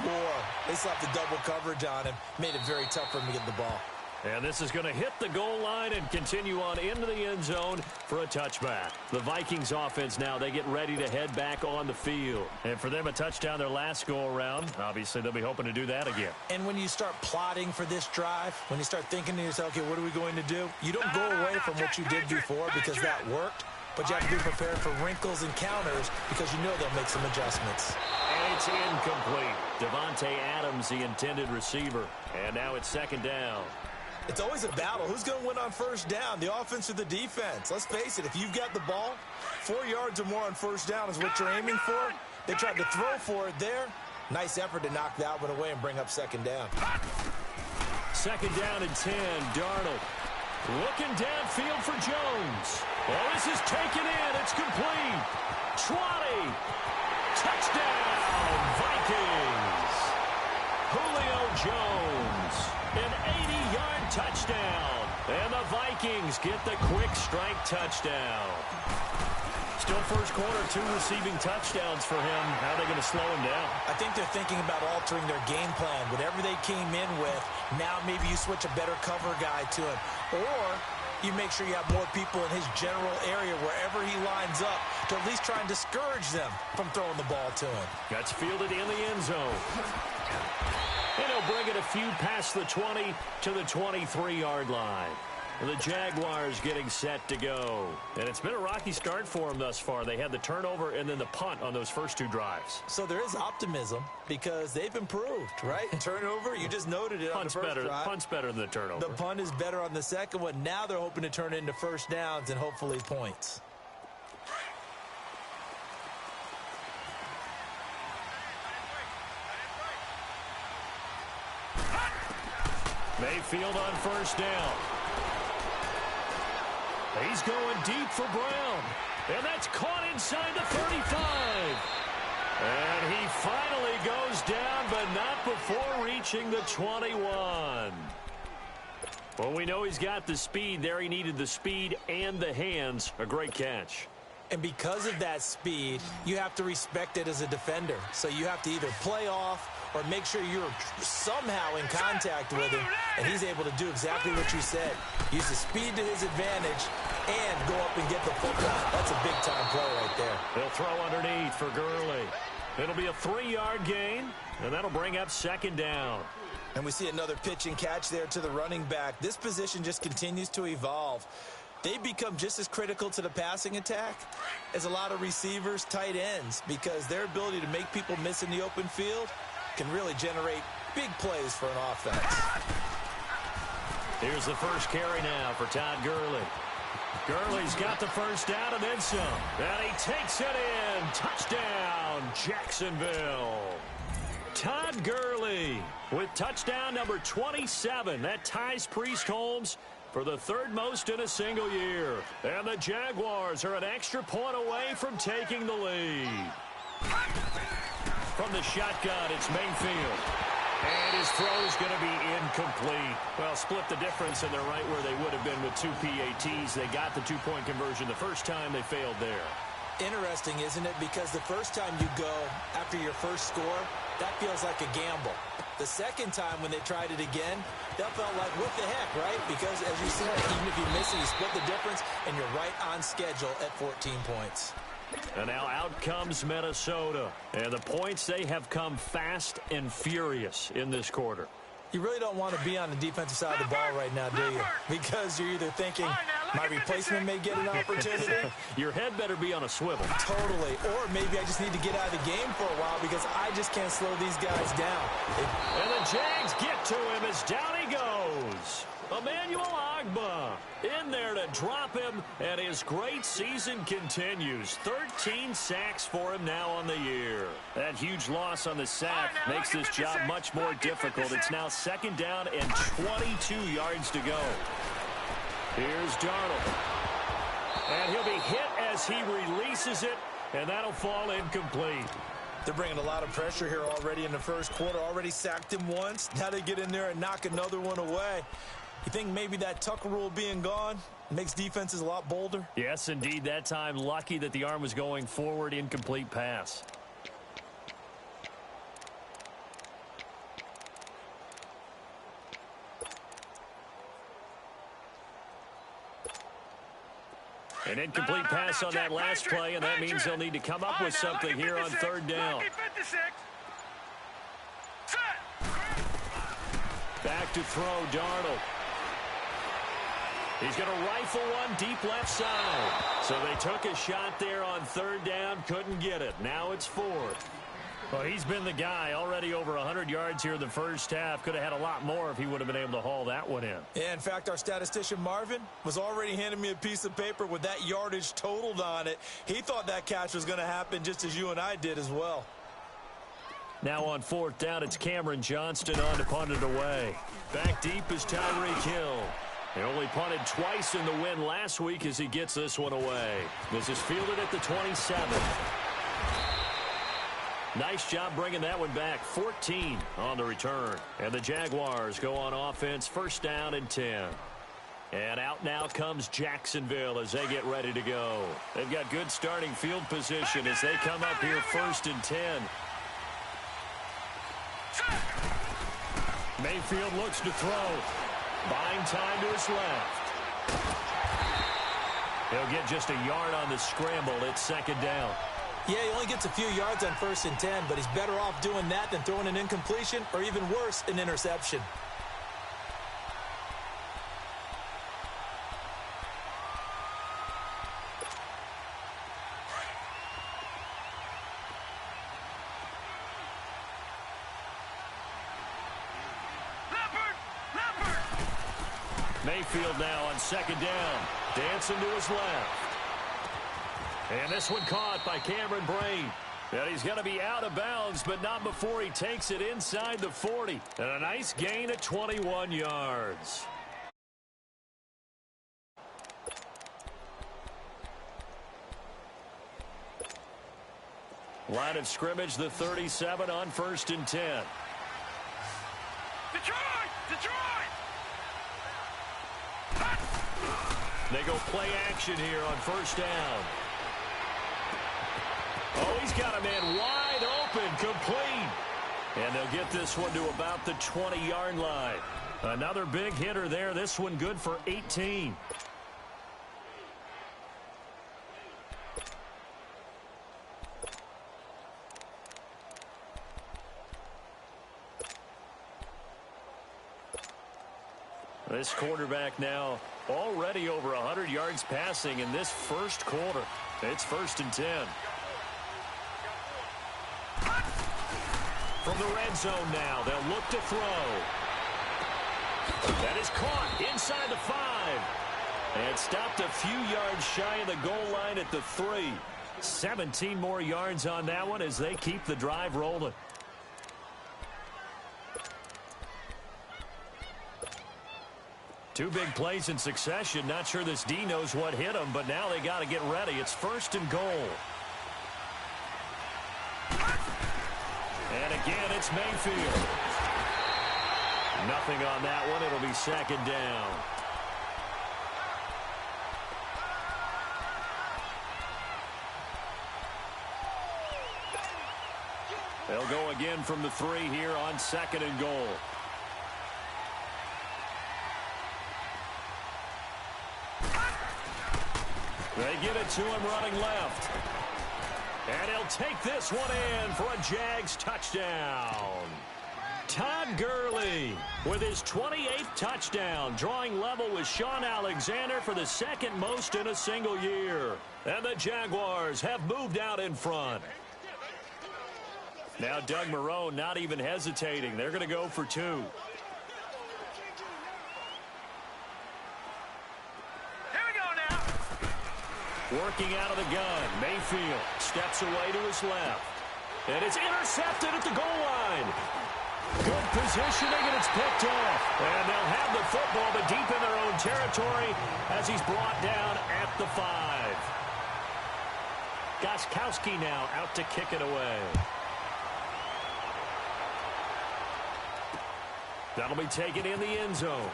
more. They slapped the double coverage on him, made it very tough for him to get the ball. And this is going to hit the goal line and continue on into the end zone for a touchback. The Vikings offense now, they get ready to head back on the field. And for them, a touchdown their last go-around. Obviously, they'll be hoping to do that again. And when you start plotting for this drive, when you start thinking to yourself, okay, what are we going to do? You don't go away from what you did before because that worked, but you have to be prepared for wrinkles and counters because you know they'll make some adjustments. And it's incomplete. Devontae Adams, the intended receiver. And now it's 2nd down. It's always a battle. Who's going to win on first down, the offense or the defense? Let's face it, if you've got the ball, 4 yards or more on first down is what you're aiming for. They tried to throw for it there. Nice effort to knock that one away and bring up 2nd down. 2nd down and 10. Darnold looking downfield for Jones. Oh, this is taken in. It's complete. 20. Touchdown, Vikings. Julio Jones. An 80-yard touchdown. And the Vikings get the quick strike touchdown. Still first quarter, 2 receiving touchdowns for him. How are they going to slow him down? I think they're thinking about altering their game plan. Whatever they came in with, now maybe you switch a better cover guy to him. Or you make sure you have more people in his general area wherever he lines up to at least try and discourage them from throwing the ball to him. That's fielded in the end zone. And he'll bring it a few past the 20 to the 23-yard line. The Jaguars getting set to go. And it's been a rocky start for them thus far. They had the turnover and then the punt on those first 2 drives. So there is optimism because they've improved, right? Turnover, you just noted it on the first drive. Punt's better than the turnover. The punt is better on the second one. Now they're hoping to turn it into first downs and hopefully points. Mayfield on first down. He's going deep for Brown. And that's caught inside the 35. And he finally goes down, but not before reaching the 21. Well, we know he's got the speed there. He needed the speed and the hands. A great catch. And because of that speed, you have to respect it as a defender. So you have to either play off or make sure you're somehow in contact with him, and he's able to do exactly what you said. Use the speed to his advantage and go up and get the football. That's a big-time play right there. They'll throw underneath for Gurley. It'll be a 3-yard gain, and that'll bring up second down. And we see another pitch and catch there to the running back. This position just continues to evolve. They become just as critical to the passing attack as a lot of receivers, tight ends, because their ability to make people miss in the open field can really generate big plays for an offense. Here's the first carry now for Todd Gurley. Gurley's got the first down and then some. And he takes it in. Touchdown, Jacksonville. Todd Gurley with touchdown number 27. That ties Priest Holmes for the third most in a single year. And the Jaguars are an extra point away from taking the lead. From the shotgun, it's Mayfield. And his throw is going to be incomplete. Well, split the difference, and they're right where they would have been with 2 PATs. They got the 2-point conversion the first time. They failed there. Interesting, isn't it? Because the first time you go after your first score, that feels like a gamble. The second time when they tried it again, that felt like, what the heck, right? Because, as you said, even if you miss it, you split the difference, and you're right on schedule at 14 points. And now out comes Minnesota. And the points, they have come fast and furious in this quarter. You really don't want to be on the defensive side of the ball right now, do you? Because you're either thinking, my replacement may get an opportunity. Your head better be on a swivel. Totally. Or maybe I just need to get out of the game for a while because I just can't slow these guys down. And the Jags get to him as down he goes. Emmanuel Ogbah in there to drop him, and his great season continues. 13 sacks for him now on the year. That huge loss on the sack makes this job much more difficult. It's now second down and 22 yards to go. Here's Darnold. And he'll be hit as he releases it, and that'll fall incomplete. They're bringing a lot of pressure here already in the first quarter. Already sacked him once. Now they get in there and knock another one away. You think maybe that Tucker rule being gone makes defenses a lot bolder? Yes, indeed. That time, lucky that the arm was going forward. Incomplete pass. An incomplete pass on that last play, and that means they'll need to come up with something here on third down. Back to throw, Darnold. He's going to rifle one deep left side. So they took a shot there on third down, couldn't get it. Now it's fourth. Well, he's been the guy already over 100 yards here in the first half. Could have had a lot more if he would have been able to haul that one in. Yeah, in fact, our statistician Marvin was already handing me a piece of paper with that yardage totaled on it. He thought that catch was going to happen just as you and I did as well. Now on fourth down, it's Cameron Johnston on to punt it away. Back deep is Tyreek Hill. He only punted twice in the win last week as he gets this one away. This is fielded at the 27. Nice job bringing that one back. 14 on the return. And the Jaguars go on offense, first down and 10. And out now comes Jacksonville as they get ready to go. They've got good starting field position as they come up here first and 10. Mayfield looks to throw. Buying time to his left. He'll get just a yard on the scramble. It's second down. Yeah, he only gets a few yards on first and 10, but he's better off doing that than throwing an incompletion or even worse, an interception. Mayfield now on second down. Dancing to his left. And this one caught by Cameron Brain. And he's going to be out of bounds, but not before he takes it inside the 40. And a nice gain at 21 yards. Line of scrimmage, the 37 on first and 10. Detroit! Detroit! They go play action here on first down. Oh, he's got a man wide open, complete. And they'll get this one to about the 20-yard line. Another big hitter there. This one good for 18. This quarterback now already over 100 yards passing in this first quarter. It's 1st and 10. From the red zone now, they'll look to throw. That is caught inside the 5. And stopped a few yards shy of the goal line at the 3. 17 more yards on that one as they keep the drive rolling. Two big plays in succession. Not sure this D knows what hit him, but now they got to get ready. It's 1st and goal. And again, it's Mayfield. Nothing on that one. It'll be 2nd down. They'll go again from the 3 here on 2nd and goal. They get it to him running left. And he'll take this one in for a Jags touchdown. Todd Gurley with his 28th touchdown, drawing level with Shaun Alexander for the 2nd most in a single year. And the Jaguars have moved out in front. Now Doug Marrone not even hesitating. They're going to go for 2. Working out of the gun. Mayfield steps away to his left. And it's intercepted at the goal line. Good positioning, and it's picked off. And they'll have the football, but deep in their own territory as he's brought down at the 5. Gostkowski now out to kick it away. That'll be taken in the end zone.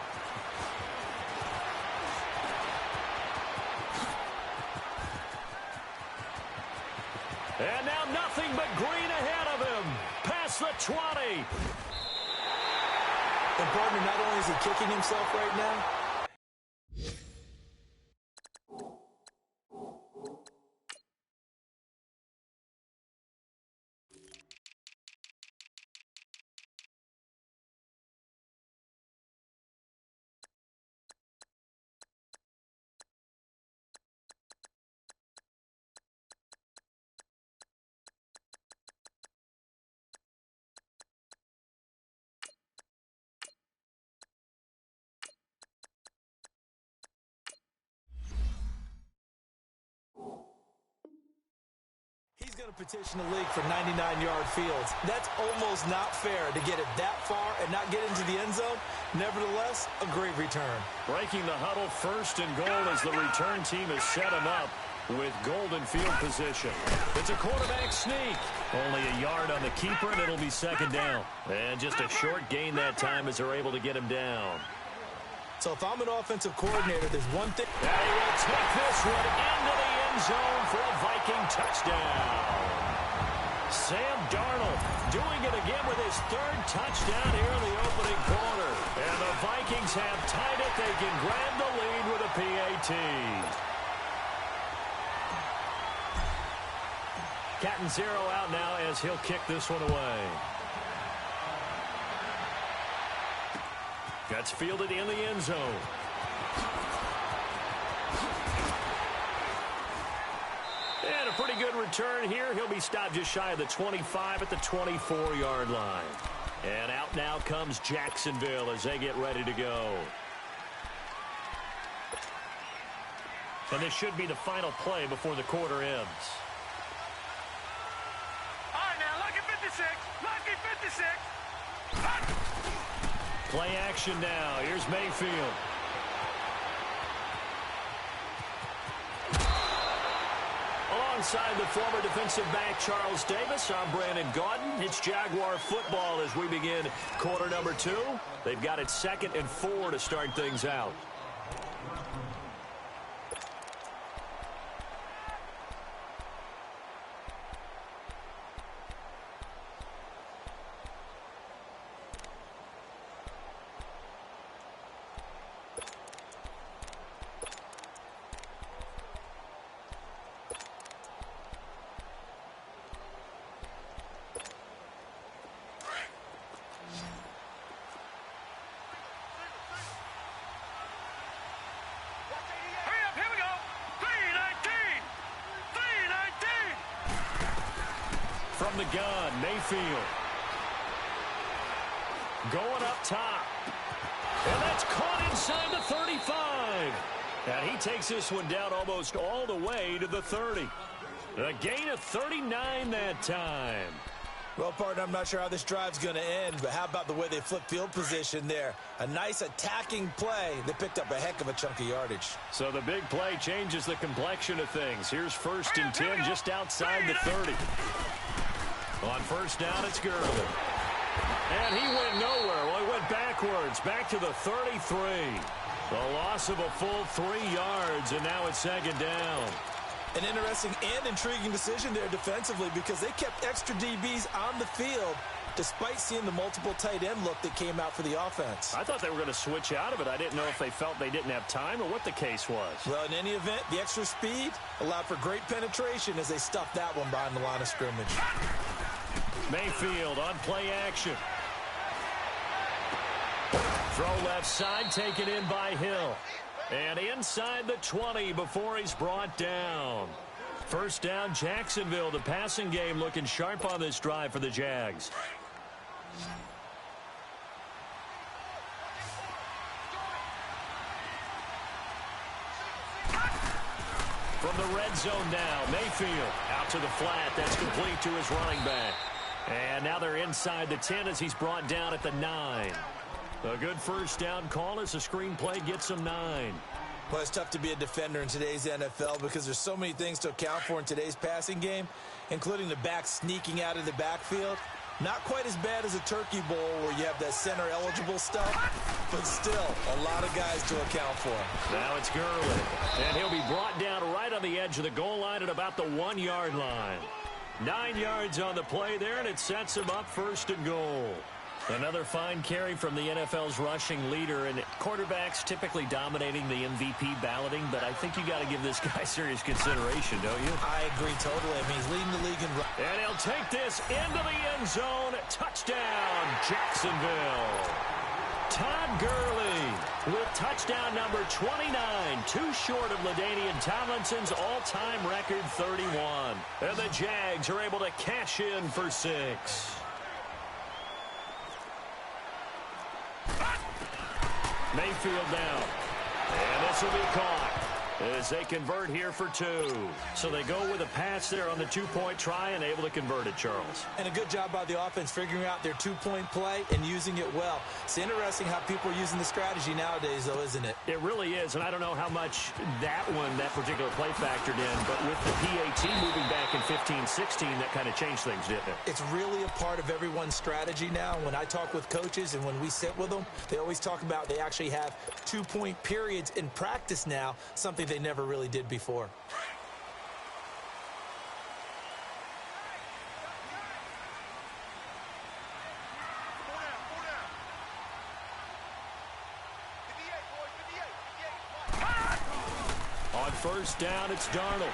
And now nothing but green ahead of him. Past the 20. And partner, not only is he kicking himself right now, he's going to petition the league for 99-yard fields. That's almost not fair to get it that far and not get into the end zone. Nevertheless, a great return. Breaking the huddle, 1st and goal as the return team has set him up with golden field position. It's a quarterback sneak. Only a yard on the keeper, and it'll be 2nd down. And just a short gain that time as they're able to get him down. So if I'm an offensive coordinator, there's one thing. And he will take this one into the end zone for a Viking touchdown. Sam Darnold doing it again with his 3rd touchdown here in the opening quarter. And the Vikings have tied it. They can grab the lead with a PAT. Catanzaro out now as he'll kick this one away. That's fielded in the end zone. And a pretty good return here. He'll be stopped just shy of the 25 at the 24-yard line. And out now comes Jacksonville as they get ready to go. And this should be the final play before the quarter ends. All right, now, lucky 56. Lucky 56. Play action now. Here's Mayfield. Alongside the former defensive back Charles Davis, I'm Brandon Gaudin. It's Jaguar football as we begin quarter number 2. They've got it 2nd and 4 to start things out. gun. Mayfield. Going up top. And that's caught inside the 35. And he takes this one down almost all the way to the 30. A gain of 39 that time. Well, partner, I'm not sure how this drive's going to end, but how about the way they flip field position there? A nice attacking play. They picked up a heck of a chunk of yardage. So the big play changes the complexion of things. Here's 1st and 10 just outside the 30. On first down, it's Gurley. And he went nowhere. Well, he went backwards, back to the 33. The loss of a full 3 yards, and now it's 2nd down. An interesting and intriguing decision there defensively because they kept extra DBs on the field despite seeing the multiple tight end look that came out for the offense. I thought they were going to switch out of it. I didn't know if they felt they didn't have time or what the case was. Well, in any event, the extra speed allowed for great penetration as they stuffed that one behind the line of scrimmage. Mayfield on play action. Throw left side, taken in by Hill. And inside the 20 before he's brought down. First down, Jacksonville. The passing game looking sharp on this drive for the Jags. From the red zone now, Mayfield out to the flat. That's complete to his running back. And now they're inside the 10 as he's brought down at the 9. A good first down call as the screenplay gets him 9. Well, it's tough to be a defender in today's NFL because there's so many things to account for in today's passing game, including the back sneaking out of the backfield. Not quite as bad as a turkey bowl where you have that center-eligible stuff, but still a lot of guys to account for. Now it's Gurley, and he'll be brought down right on the edge of the goal line at about the 1-yard line. 9 yards on the play there, and it sets him up 1st and goal. Another fine carry from the NFL's rushing leader, and quarterbacks typically dominating the MVP balloting, but I think you got to give this guy serious consideration, don't you? I agree totally. I mean, he's leading the league in rushing. And he'll take this into the end zone. Touchdown, Jacksonville. Todd Gurley with touchdown number 29, too short of LaDainian Tomlinson's all-time record 31. And the Jags are able to cash in for 6. Mayfield down. And this will be caught as they convert here for 2. So they go with a pass there on the 2-point try and able to convert it, Charles. And a good job by the offense figuring out their 2-point play and using it well. It's interesting how people are using the strategy nowadays, though, isn't it? It really is, and I don't know how much that particular play factored in, but with the PAT moving back in 15-16, that kind of changed things, didn't it? It's really a part of everyone's strategy now. When I talk with coaches and when we sit with them, they always talk about they actually have 2-point periods in practice now, something they never really did before. On first down, it's Darnold.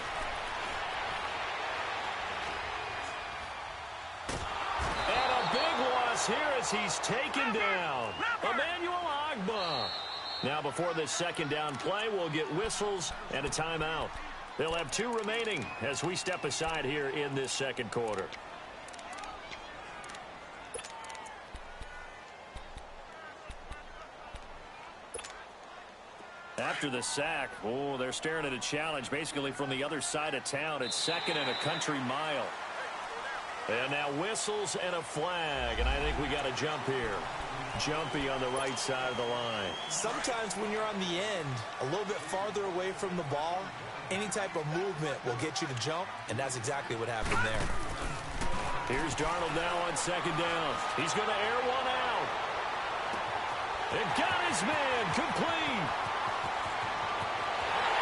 And a big loss here as he's taken down. Emmanuel Ogbah. Now before this second down play, we'll get whistles and a timeout. They'll have 2 remaining as we step aside here in this second quarter. After the sack, they're staring at a challenge basically from the other side of town. It's 2nd and a country mile. And now whistles and a flag, and I think we got a jump here. Jumpy on the right side of the line. Sometimes when you're on the end, a little bit farther away from the ball, any type of movement will get you to jump, and that's exactly what happened there. Here's Darnold now on 2nd down. He's going to air one out. And got his man complete.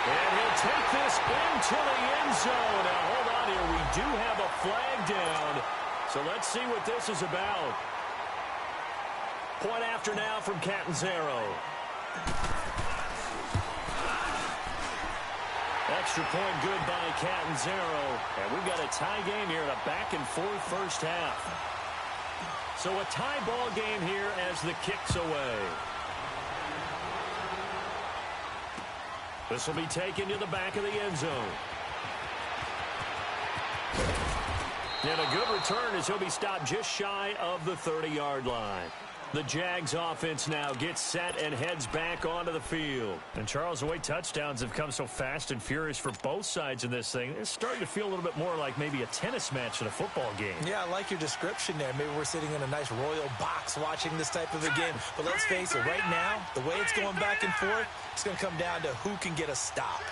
And he'll take this into the end zone. Now, hold on here. We do have a flag down. So let's see what this is about. Point after now from Catanzaro. Extra point good by Catanzaro. And we've got a tie game here in a back-and-forth first half. So a tie ball game here as the kick's away. This will be taken to the back of the end zone. And a good return as he'll be stopped just shy of the 30-yard line. The Jags offense now gets set and heads back onto the field. And Charles, the way touchdowns have come so fast and furious for both sides in this thing, it's starting to feel a little bit more like maybe a tennis match in a football game. Yeah, I like your description there. Maybe we're sitting in a nice royal box watching this type of a game. But let's face it, right now, the way it's going back and forth, it's going to come down to who can get a stop.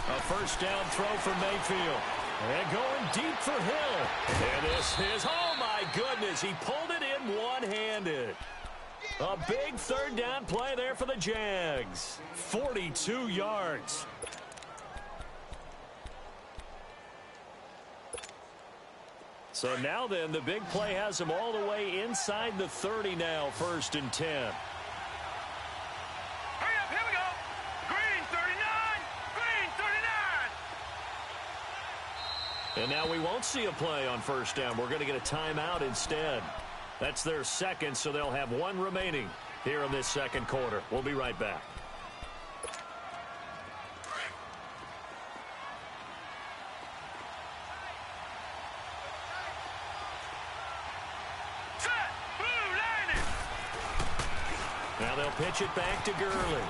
A first down throw for Mayfield. And going deep for Hill. And this is, oh my goodness, he pulled it in one-handed. A big third down play there for the Jags. 42 yards. So now then, the big play has them all the way inside the 30 now, 1st and 10. And now we won't see a play on first down. We're going to get a timeout instead. That's their second, so they'll have one remaining here in this second quarter. We'll be right back. Now they'll pitch it back to Gurley.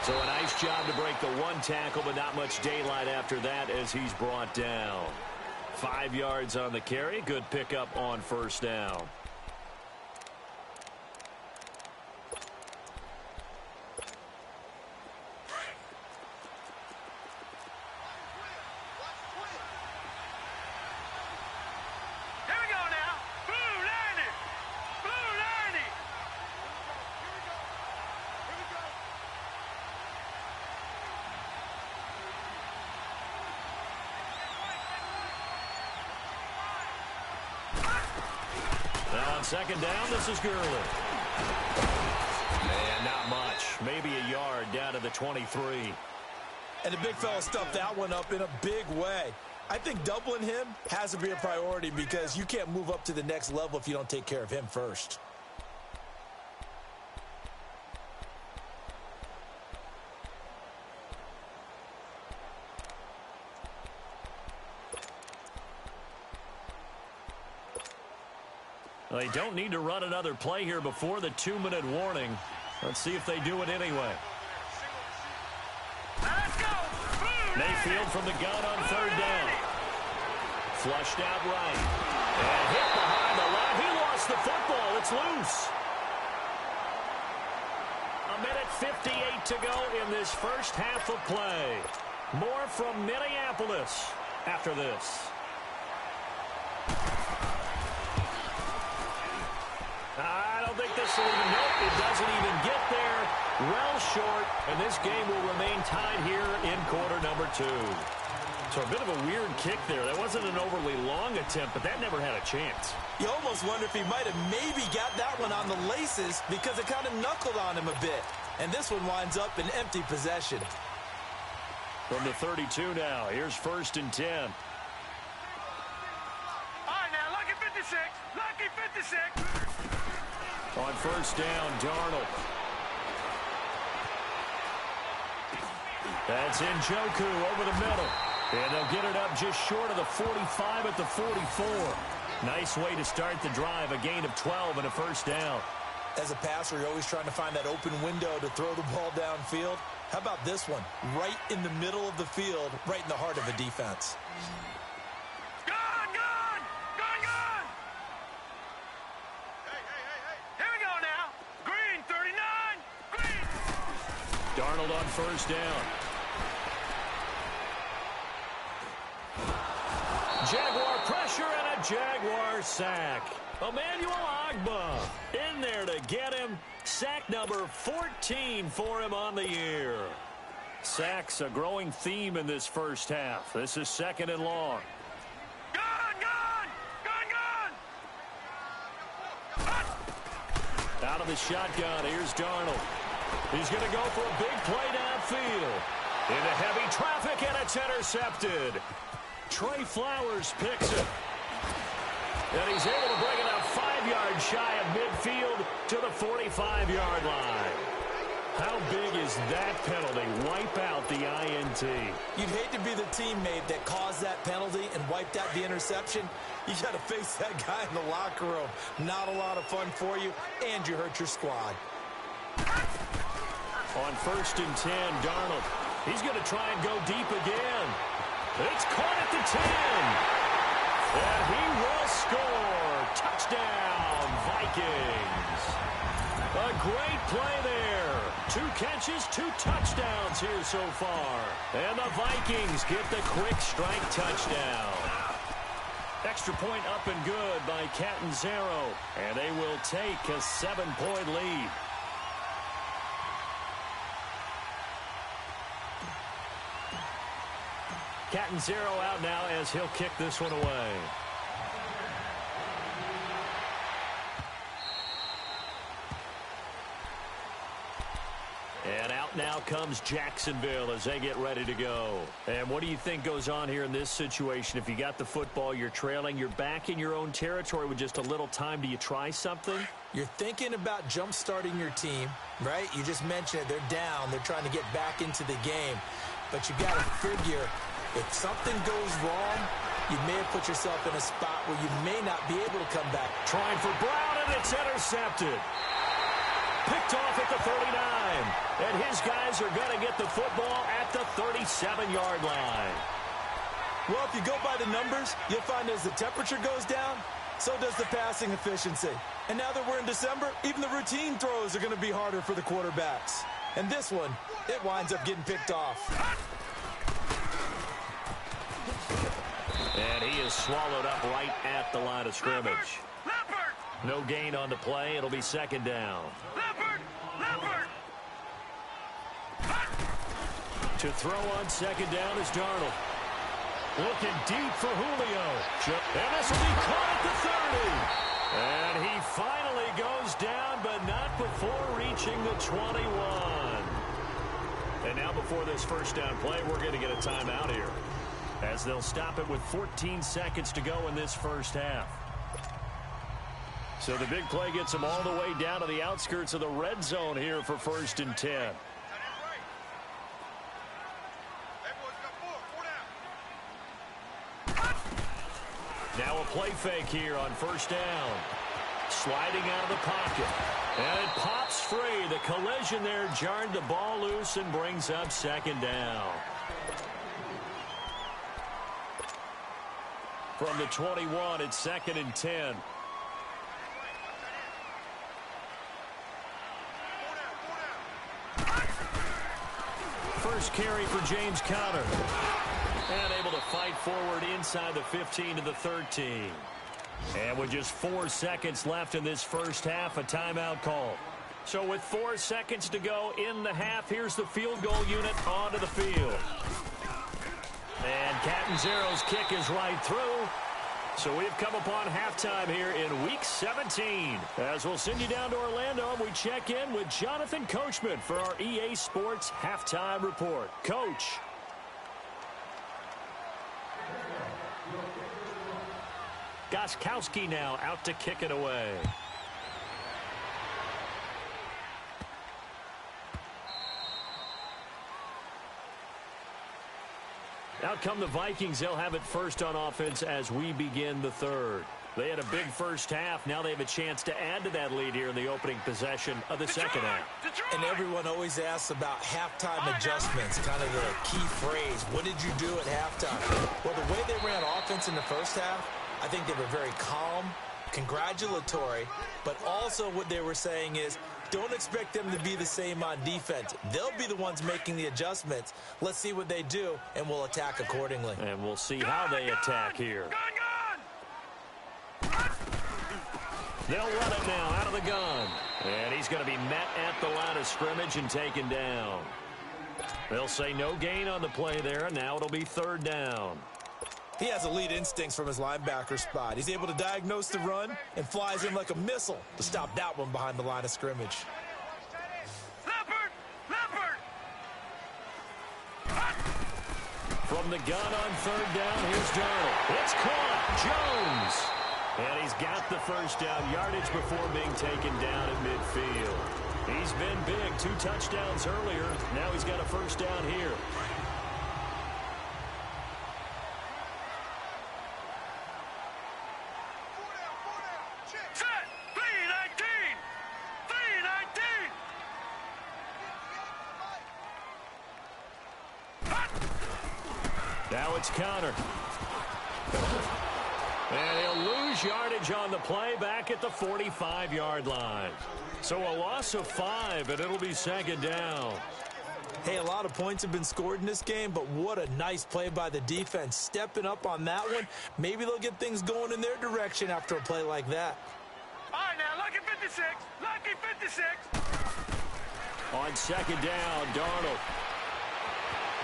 So a nice job to break the one tackle, but not much daylight after that as he's brought down. 5 yards on the carry. Good pickup on first down. Second down, this is Gurley. And not much. Maybe a yard down to the 23. And the big fella stuffed that one up in a big way. I think doubling him has to be a priority because you can't move up to the next level if you don't take care of him first. They don't need to run another play here before the 2-minute warning. Let's see if they do it anyway. Mayfield from the gun on third down. Flushed out right. And hit behind the line. He lost the football. It's loose. 1:58 to go in this first half of play. More from Minneapolis after this. I don't think this will even, nope, it doesn't even get there. Well short, and this game will remain tied here in quarter number 2. So a bit of a weird kick there. That wasn't an overly long attempt, but that never had a chance. You almost wonder if he might have maybe got that one on the laces because it kind of knuckled on him a bit. And this one winds up in empty possession. From the 32 now, here's 1st and 10. All right, now, lucky 56. Lucky 56. On first down, Darnold. That's Njoku over the middle. And they'll get it up just short of the 45 at the 44. Nice way to start the drive. A gain of 12 and a first down. As a passer, you're always trying to find that open window to throw the ball downfield. How about this one? Right in the middle of the field, right in the heart of a defense. Darnold on first down. Jaguar pressure and a Jaguar sack. Emmanuel Ogbah in there to get him. Sack number 14 for him on the year. Sacks a growing theme in this first half. This is 2nd and long. Out of the shotgun, here's Darnold. He's going to go for a big play downfield. Into heavy traffic, and it's intercepted. Trey Flowers picks it. And he's able to bring it up 5 yards shy of midfield to the 45-yard line. How big is that penalty? Wipe out the INT. You'd hate to be the teammate that caused that penalty and wiped out the interception. You got to face that guy in the locker room. Not a lot of fun for you, and you hurt your squad. On 1st and 10, Darnold. He's going to try and go deep again. It's caught at the 10. And he will score. Touchdown, Vikings. A great play there. 2 catches, 2 touchdowns here so far. And the Vikings get the quick strike touchdown. Extra point up and good by Catanzaro. And they will take a 7-point lead. Catanzaro out now as he'll kick this one away. And out now comes Jacksonville as they get ready to go. And what do you think goes on here in this situation? If you got the football, you're trailing, you're back in your own territory with just a little time. Do you try something? You're thinking about jump-starting your team, right? You just mentioned it. They're down. They're trying to get back into the game. But you got to figure, if something goes wrong, you may have put yourself in a spot where you may not be able to come back. Trying for Brown, and it's intercepted. Picked off at the 39. And his guys are going to get the football at the 37-yard line. Well, if you go by the numbers, you'll find as the temperature goes down, so does the passing efficiency. And now that we're in December, even the routine throws are going to be harder for the quarterbacks. And this one, it winds up getting picked off. And he is swallowed up right at the line of scrimmage. Leopard! No gain on the play. It'll be 2nd down. Leopard! Leopard! To throw on 2nd down is Darnold. Looking deep for Julio. And this will be caught at the 30. And he finally goes down, but not before reaching the 21. And now before this 1st down play, we're going to get a timeout here, as they'll stop it with 14 seconds to go in this 1st half. So the big play gets them all the way down to the outskirts of the red zone here for 1st and 10. Now a play fake here on 1st down. Sliding out of the pocket. And it pops free. The collision there jarred the ball loose and brings up 2nd down. From the 21, it's 2nd and 10. First carry for James Conner. And able to fight forward inside the 15 to the 13. And with just 4 seconds left in this 1st half, a timeout call. So with 4 seconds to go in the half, here's the field goal unit onto the field. And Catanzaro's kick is right through. So we've come upon halftime here in Week 17. As we'll send you down to Orlando, and we check in with Jonathan Coachman for our EA Sports Halftime Report. Coach. Gostkowski now out to kick it away. Out come the Vikings. They'll have it first on offense as we begin the 3rd. They had a big 1st half. Now they have a chance to add to that lead here in the opening possession of the 2nd half. And everyone always asks about halftime adjustments, kind of the key phrase. What did you do at halftime? Well, the way they ran offense in the 1st half, I think they were very calm, congratulatory, but also what they were saying is, don't expect them to be the same on defense. They'll be the ones making the adjustments. Let's see what they do, and we'll attack accordingly. And we'll see how they attack here. They'll run it now out of the gun. And he's going to be met at the line of scrimmage and taken down. They'll say no gain on the play there, and now it'll be 3rd down. He has elite instincts from his linebacker spot. He's able to diagnose the run and flies in like a missile to stop that one behind the line of scrimmage. Leopard! Leopard! From the gun on 3rd down, here's Darnold. It's caught. Jones. And he's got the 1st down yardage before being taken down at midfield. He's been big. 2 touchdowns earlier. Now he's got a first down here. Set. 3-19. 3-19. Now it's counter. And he'll lose yardage on the play back at the 45-yard line. So a loss of 5, and it'll be second down. Hey, a lot of points have been scored in this game, but what a nice play by the defense. Stepping up on that one, maybe they'll get things going in their direction after a play like that. All right, now, lucky 56. Lucky 56. On second down, Darnold.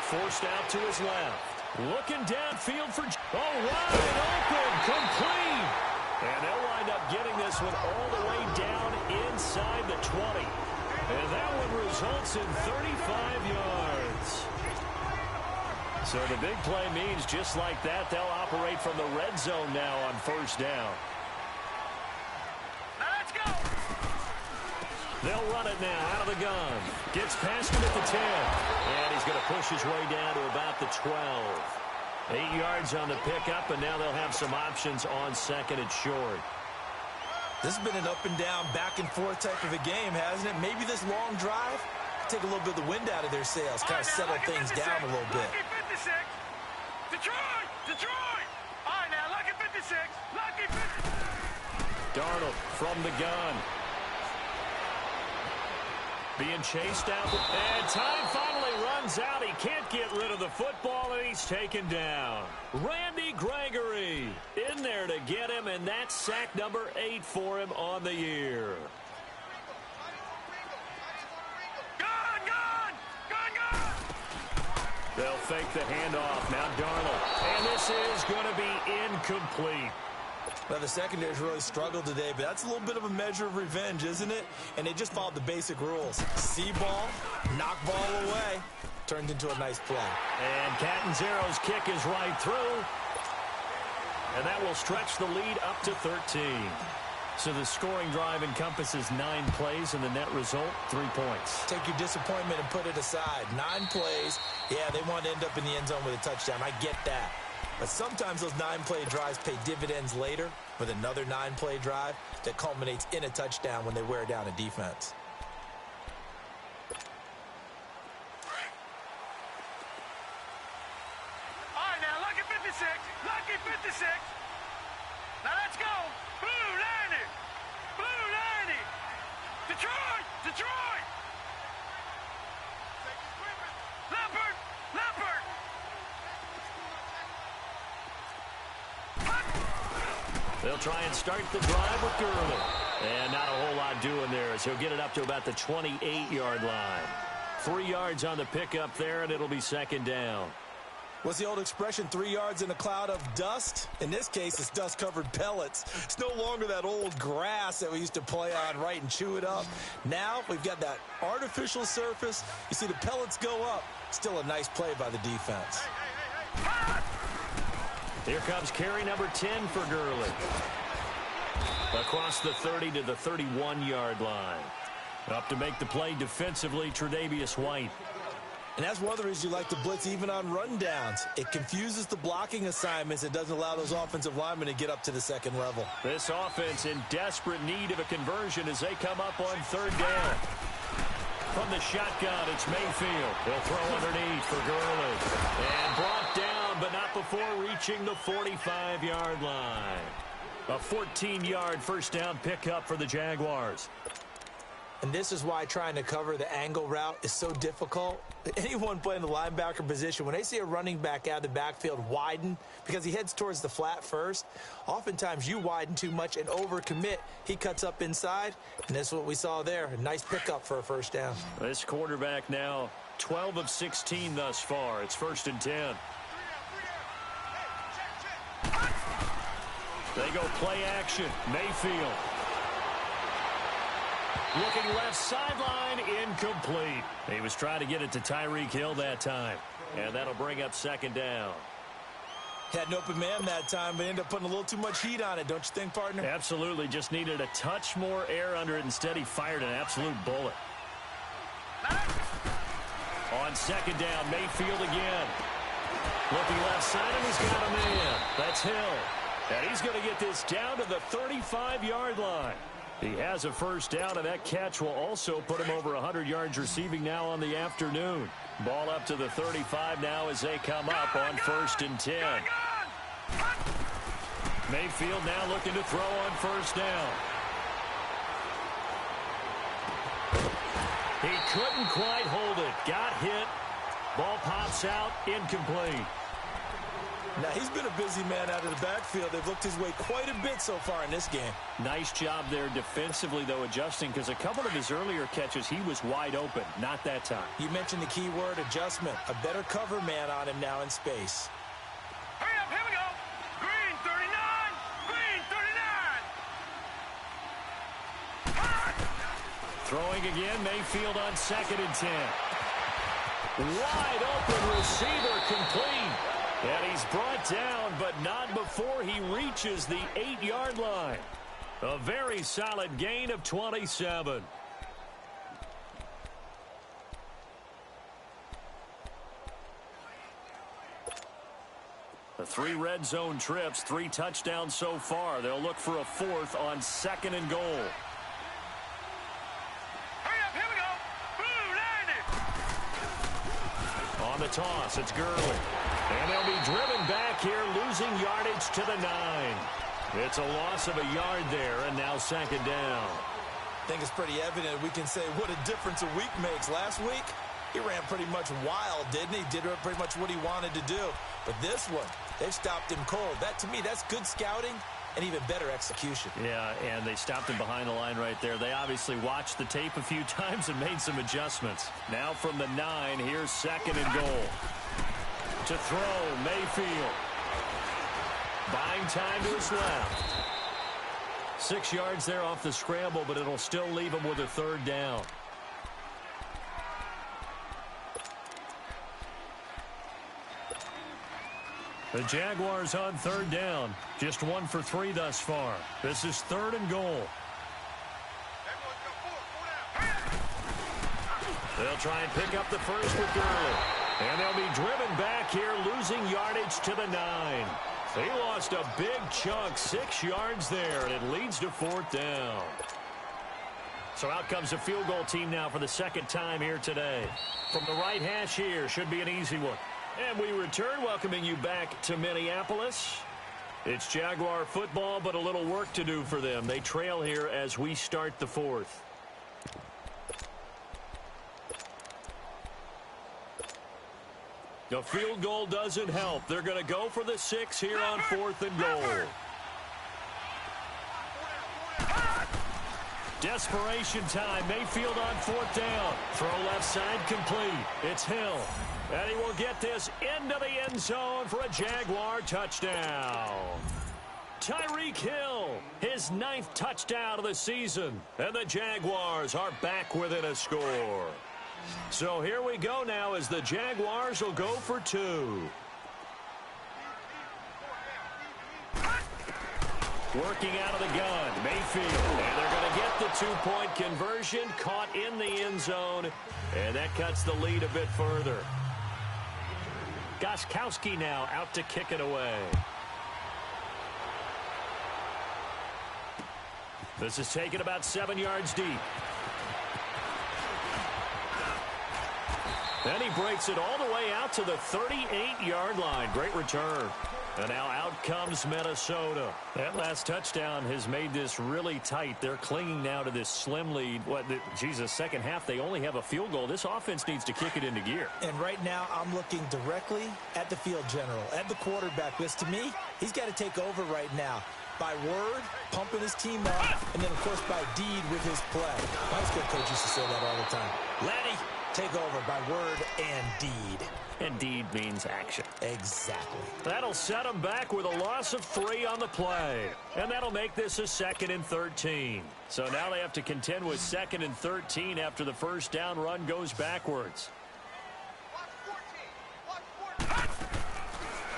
Forced out to his left. Looking downfield for... Oh, wide open. Complete. And they'll wind up getting this one all the way down inside the 20. And that one results in 35 yards. So the big play means just like that, they'll operate from the red zone now on first down. Now let's go. They'll run it now out of the gun. Gets past him at the 10. And he's going to push his way down to about the 12. 8 yards on the pickup, and now they'll have some options on second and short. This has been an up and down, back and forth type of a game, hasn't it? Maybe this long drive take a little bit of the wind out of their sails, kind of settle things down a little bit. Lucky 56. Detroit. Detroit. All right, now, lucky 56. Lucky 56. Darnold from the gun. Being chased out. And time finally runs out. He can't get rid of the football, and he's taken down. Randy Gregory in there to get him, and that's sack number 8 for him on the year. Gone, gone. Gone, gone. They'll fake the handoff. Now Darnold. And this is going to be incomplete. Well, the secondary's really struggled today, but that's a little bit of a measure of revenge, isn't it? And they just followed the basic rules. See ball, knock ball away. Turned into a nice play. And Catanzaro's kick is right through. And that will stretch the lead up to 13. So the scoring drive encompasses 9 plays, and the net result, 3 points. Take your disappointment and put it aside. 9 plays. Yeah, they want to end up in the end zone with a touchdown. I get that. But sometimes those 9-play drives pay dividends later with another 9-play drive that culminates in a touchdown when they wear down a defense. All right, now, lucky 56. Lucky 56. Now let's go. Blue 90. Blue 90. Detroit. Detroit. Leopard. Leopard. They'll try and start the drive with Gurley. And not a whole lot doing there as he'll get it up to about the 28-yard line. 3 yards on the pickup there, and it'll be second down. What's the old expression, 3 yards in a cloud of dust? In this case, it's dust-covered pellets. It's no longer that old grass that we used to play on, right, and chew it up. Now we've got that artificial surface. You see the pellets go up. Still a nice play by the defense. Here comes carry number 10 for Gurley. Across the 30 to the 31-yard line. Up to make the play defensively, Tre'Davious White. And that's one of the reasons you like to blitz even on rundowns. It confuses the blocking assignments. It doesn't allow those offensive linemen to get up to the second level. This offense in desperate need of a conversion as they come up on third down. From the shotgun, it's Mayfield. He'll throw underneath for Gurley. And brought down, but not before reaching the 45-yard line. A 14-yard first down pickup for the Jaguars. And this is why trying to cover the angle route is so difficult. Anyone playing the linebacker position, when they see a running back out of the backfield widen because he heads towards the flat first, oftentimes you widen too much and overcommit. He cuts up inside, and that's what we saw there. A nice pickup for a first down. This quarterback now 12 of 16 thus far. It's 1st and 10. They go play action. Mayfield. Looking left sideline, incomplete. He was trying to get it to Tyreek Hill that time. And that'll bring up second down. Had an open man that time, but ended up putting a little too much heat on it, don't you think, partner? Absolutely. Just needed a touch more air under it. Instead, he fired an absolute bullet. On second down, Mayfield again. Looking left side, and he's got a man. That's Hill. And he's going to get this down to the 35-yard line. He has a first down, and that catch will also put him over 100 yards receiving now on the afternoon. Ball up to the 35 now as they come up on 1st and 10. Mayfield now looking to throw on first down. He couldn't quite hold it. Got hit. Ball pops out. Incomplete. Now, he's been a busy man out of the backfield. They've looked his way quite a bit so far in this game. Nice job there defensively, though, adjusting, because a couple of his earlier catches, he was wide open. Not that time. You mentioned the key word, adjustment. A better cover man on him now in space. Hurry up, here we go. Green 39, green 39. Throwing again, Mayfield on 2nd and 10. Wide open receiver, complete. And he's brought down, but not before he reaches the 8-yard line. A very solid gain of 27. The 3 red zone trips, 3 touchdowns so far. They'll look for a 4th on 2nd and goal. Hurry up, here we go. Blue 90. On the toss, it's Gurley. And they'll be driven back here, losing yardage to the 9. It's a loss of a yard there, and now 2nd down. I think it's pretty evident we can say what a difference a week makes. Last week, he ran pretty much wild, didn't he? Did pretty much what he wanted to do. But this one, they've stopped him cold. That, to me, that's good scouting and even better execution. Yeah, and they stopped him behind the line right there. They obviously watched the tape a few times and made some adjustments. Now from the 9, here's 2nd and goal. To throw, Mayfield. Buying time to his left. 6 yards there off the scramble, but it'll still leave him with a 3rd down. The Jaguars on 3rd down. Just 1 for 3 thus far. This is 3rd and goal. They'll try and pick up the first with Gurley. And they'll be driven back here, losing yardage to the 9. They lost a big chunk, 6 yards there, and it leads to 4th down. So out comes a field goal team now for the 2nd time here today. From the right hash here, should be an easy one. And we return, welcoming you back to Minneapolis. It's Jaguar football, but a little work to do for them. They trail here as we start the 4th. The field goal doesn't help. They're going to go for the 6 here on 4th and goal. Desperation time. Mayfield on 4th down. Throw left side complete. It's Hill. And he will get this into the end zone for a Jaguar touchdown. Tyreek Hill, his 9th touchdown of the season. And the Jaguars are back within a score. So here we go now as the Jaguars will go for 2. Working out of the gun, Mayfield. And they're going to get the 2-point conversion, caught in the end zone. And that cuts the lead a bit further. Gostkowski now out to kick it away. This is taken about 7 yards deep. Then he breaks it all the way out to the 38-yard line. Great return. And now out comes Minnesota. That last touchdown has made this really tight. They're clinging now to this slim lead. Second half, they only have a field goal. This offense needs to kick it into gear. And right now, I'm looking directly at the field general, at the quarterback. Because to me, he's got to take over right now. By word, pumping his team up, and then, of course, by deed with his play. My high school coach used to say that all the time. Laddie, take over by word and deed. And deed means action. Exactly. That'll set them back with a loss of 3 on the play. And that'll make this a 2nd and 13. So now they have to contend with 2nd and 13 after the first down run goes backwards.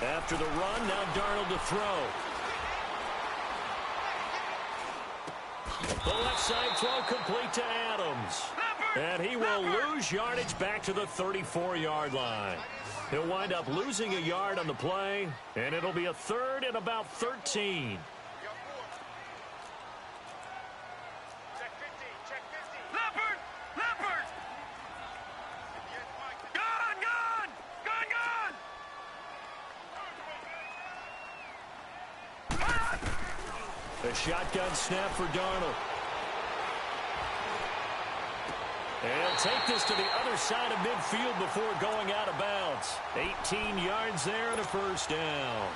After the run, now Darnold to throw. The left side throw complete to Adams. And he will lose yardage back to the 34-yard line. He'll wind up losing a yard on the play, and it'll be a third and about 13. Check 50, check 50. Leopard! Leopard! Gone, gone! Gone, gone! A shotgun snap for Darnold. And he'll take this to the other side of midfield before going out of bounds. 18 yards there and a first down.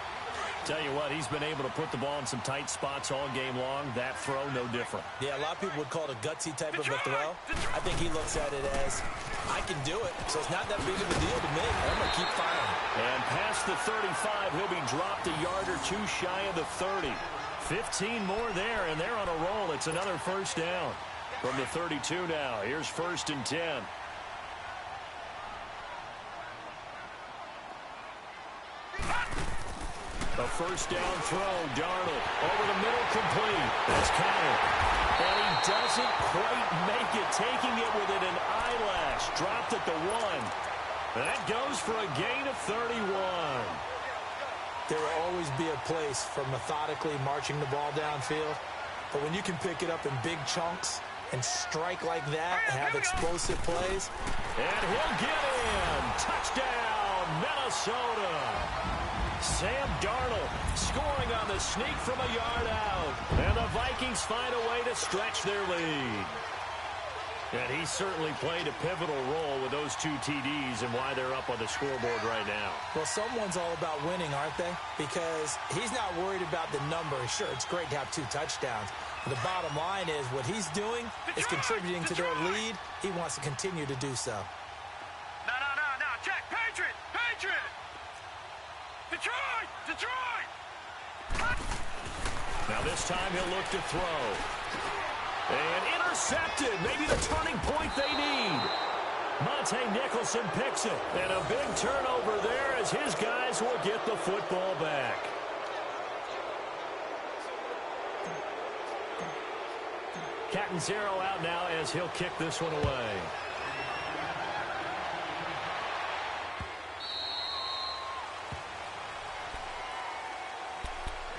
Tell you what, he's been able to put the ball in some tight spots all game long. That throw, no different. Yeah, a lot of people would call it a gutsy type of a throw. I think he looks at it as, I can do it, so it's not that big of a deal to me. I'm going to keep firing. And past the 35, he'll be dropped a yard or two shy of the 30. 15 more there, and they're on a roll. It's another first down. From the 32 now, here's 1st and 10. A first down throw, Darnold over the middle, complete. That's counted. And he doesn't quite make it, taking it within an eyelash. Dropped at the 1. That goes for a gain of 31. There will always be a place for methodically marching the ball downfield. But when you can pick it up in big chunks and strike like that, have explosive plays. And he'll get in. Touchdown, Minnesota. Sam Darnold scoring on the sneak from a yard out. And the Vikings find a way to stretch their lead. And he certainly played a pivotal role with those 2 TDs and why they're up on the scoreboard right now. Well, someone's all about winning, aren't they? Because he's not worried about the number. Sure, it's great to have 2 touchdowns. But the bottom line is what he's doing is contributing to their lead. He wants to continue to do so. No. Check. Patriot! Patriot! Detroit! Detroit! Now this time he'll look to throw. And intercepted. Maybe the turning point they need. Monte Nicholson picks it. And a big turnover there as his guys will get the football back. Catanzaro out now as he'll kick this one away.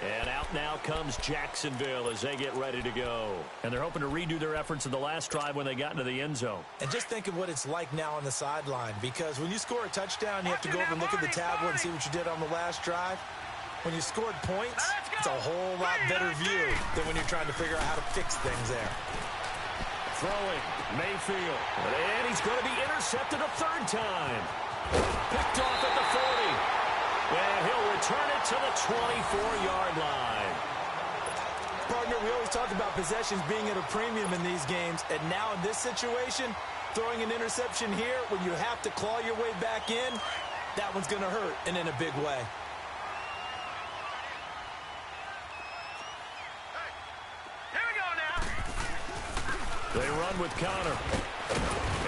And out now comes Jacksonville as they get ready to go. And they're hoping to redo their efforts in the last drive when they got into the end zone. And just think of what it's like now on the sideline, because when you score a touchdown, you have to go over and look at the tablet and see what you did on the last drive. When you scored points, it's a whole lot better view than when you're trying to figure out how to fix things there. Throwing, Mayfield. And he's going to be intercepted a 3rd time. Picked off at the 40. And he'll return it to the 24-yard line. Partner, we always talk about possessions being at a premium in these games. And now in this situation, throwing an interception here when you have to claw your way back in, that one's going to hurt, and in a big way. Here we go now. They run with Connor.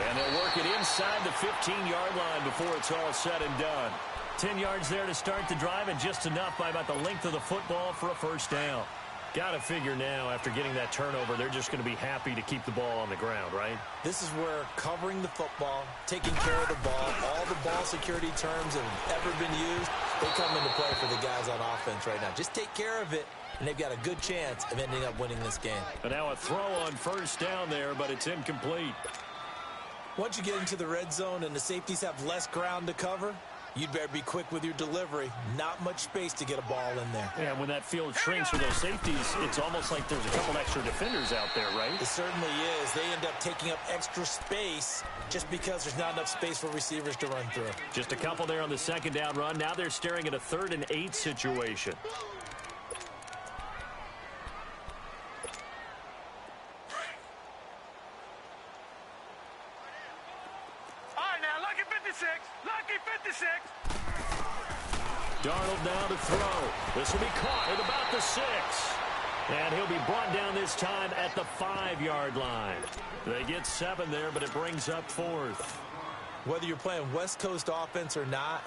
And they'll work it inside the 15-yard line before it's all said and done. 10 yards there to start the drive, and just enough by about the length of the football for a first down. Got to figure now, after getting that turnover, they're just going to be happy to keep the ball on the ground, right? This is where covering the football, taking care of the ball, all the ball security terms that have ever been used, they come into play for the guys on offense right now. Just take care of it, and they've got a good chance of ending up winning this game. And now a throw on first down there, but it's incomplete. Once you get into the red zone and the safeties have less ground to cover, you'd better be quick with your delivery. Not much space to get a ball in there. Yeah, when that field shrinks for those safeties, it's almost like there's a couple extra defenders out there, right? It certainly is. They end up taking up extra space just because there's not enough space for receivers to run through. Just a couple there on the 2nd down run. Now they're staring at a 3rd and 8 situation. Lucky 56. Darnold now to throw. This will be caught at about the 6. And he'll be brought down this time at the 5-yard line. They get 7 there, but it brings up 4th. Whether you're playing West Coast offense or not,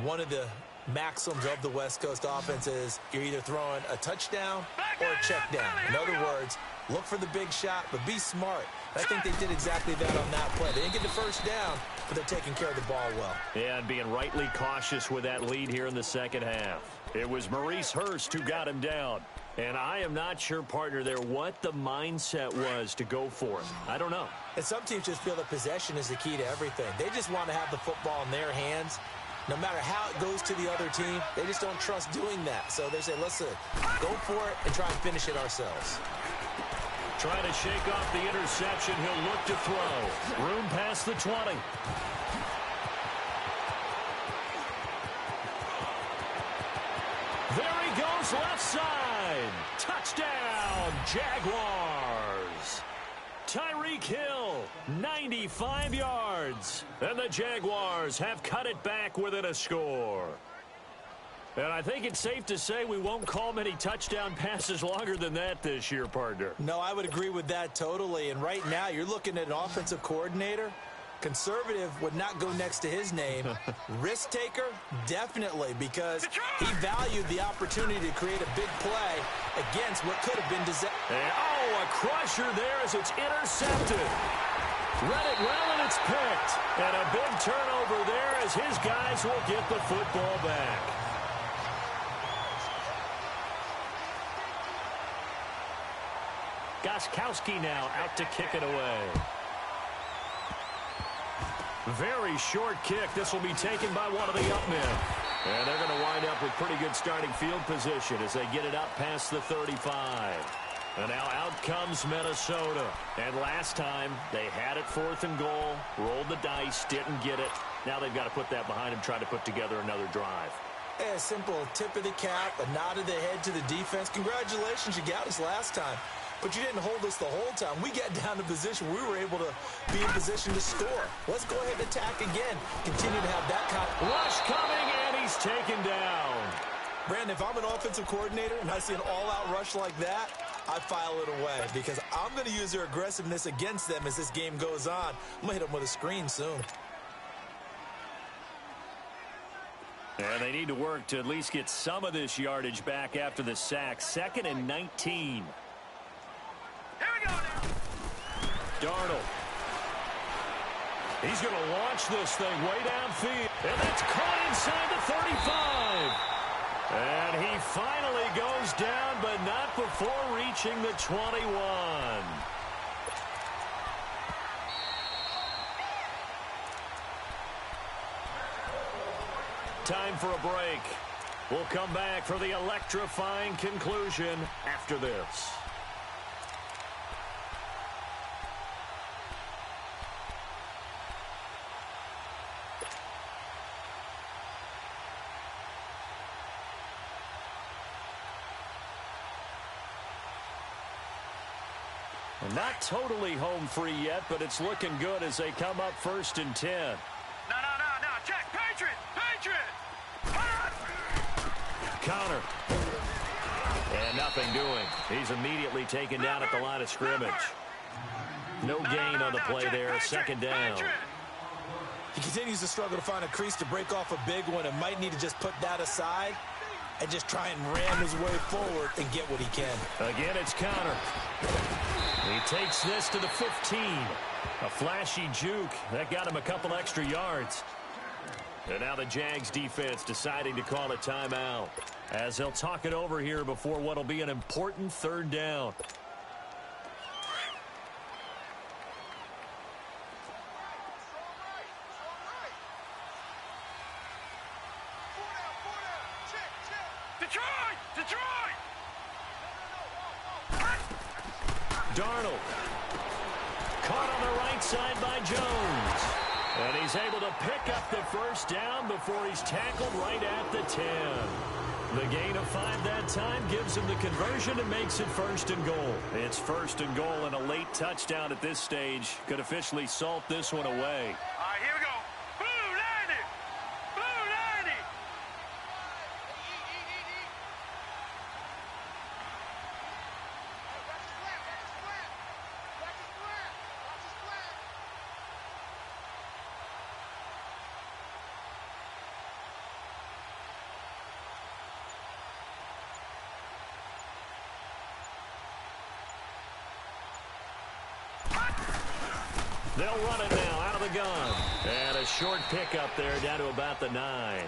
one of the maxims of the West Coast offense is you're either throwing a touchdown or a check down. In other words, look for the big shot, but be smart. I think they did exactly that on that play. They didn't get the first down, but they're taking care of the ball well. Yeah, and being rightly cautious with that lead here in the second half. It was Maurice Hurst who got him down. And I am not sure, partner, there what the mindset was to go for it. I don't know. And some teams just feel that possession is the key to everything. They just want to have the football in their hands. No matter how it goes to the other team, they just don't trust doing that. So they say, listen, go for it and try and finish it ourselves. Trying to shake off the interception. He'll look to throw. Room past the 20. There he goes, left side. Touchdown, Jaguars. Tyreek Hill, 95 yards. And the Jaguars have cut it back within a score. And I think it's safe to say we won't call many touchdown passes longer than that this year, partner. No, I would agree with that totally. And right now, you're looking at an offensive coordinator. Conservative would not go next to his name. Risk taker, definitely, because he valued the opportunity to create a big play against what could have been disaster. Oh, a crusher there as it's intercepted. Read it well, and it's picked. And a big turnover there as his guys will get the football back. Gostkowski now out to kick it away. Very short kick. This will be taken by one of the up men. And they're going to wind up with pretty good starting field position as they get it up past the 35. And now out comes Minnesota. And last time they had it 4th and goal, rolled the dice, didn't get it. Now they've got to put that behind them, try to put together another drive. A simple tip of the cap, a nod of the head to the defense. Congratulations, you got us last time. But you didn't hold us the whole time. We got down to position. We were able to be in position to score. Let's go ahead and attack again. Continue to have that kind of rush coming, and he's taken down. Brandon, if I'm an offensive coordinator and I see an all-out rush like that, I file it away because I'm going to use their aggressiveness against them as this game goes on. I'm going to hit them with a screen soon. And they need to work to at least get some of this yardage back after the sack. 2nd and 19. Here we go now. Darnold. He's going to launch this thing way downfield. And that's caught inside the 35. And he finally goes down, but not before reaching the 21. Time for a break. We'll come back for the electrifying conclusion after this. Not totally home free yet, but it's looking good as they come up 1st and 10. No. Check. Patriot. Connor. And nothing doing. He's immediately taken down at the line of scrimmage. No gain on the play there. Check, 2nd down. He continues to struggle to find a crease to break off a big one and might need to just put that aside and just try and ram his way forward and get what he can. Again, it's Connor. He takes this to the 15. A flashy juke. That got him a couple extra yards. And now the Jags defense deciding to call a timeout as they'll talk it over here before what will be an important 3rd down. Detroit! Darnold. Caught on the right side by Jones. And he's able to pick up the 1st down before he's tackled right at the 10. The gain of 5 that time gives him the conversion and makes it 1st and goal. It's 1st and goal, and a late touchdown at this stage could officially salt this one away. All right, here we go. Blue 90! Blue 90! They'll run it now out of the gun. And a short pickup there down to about the 9.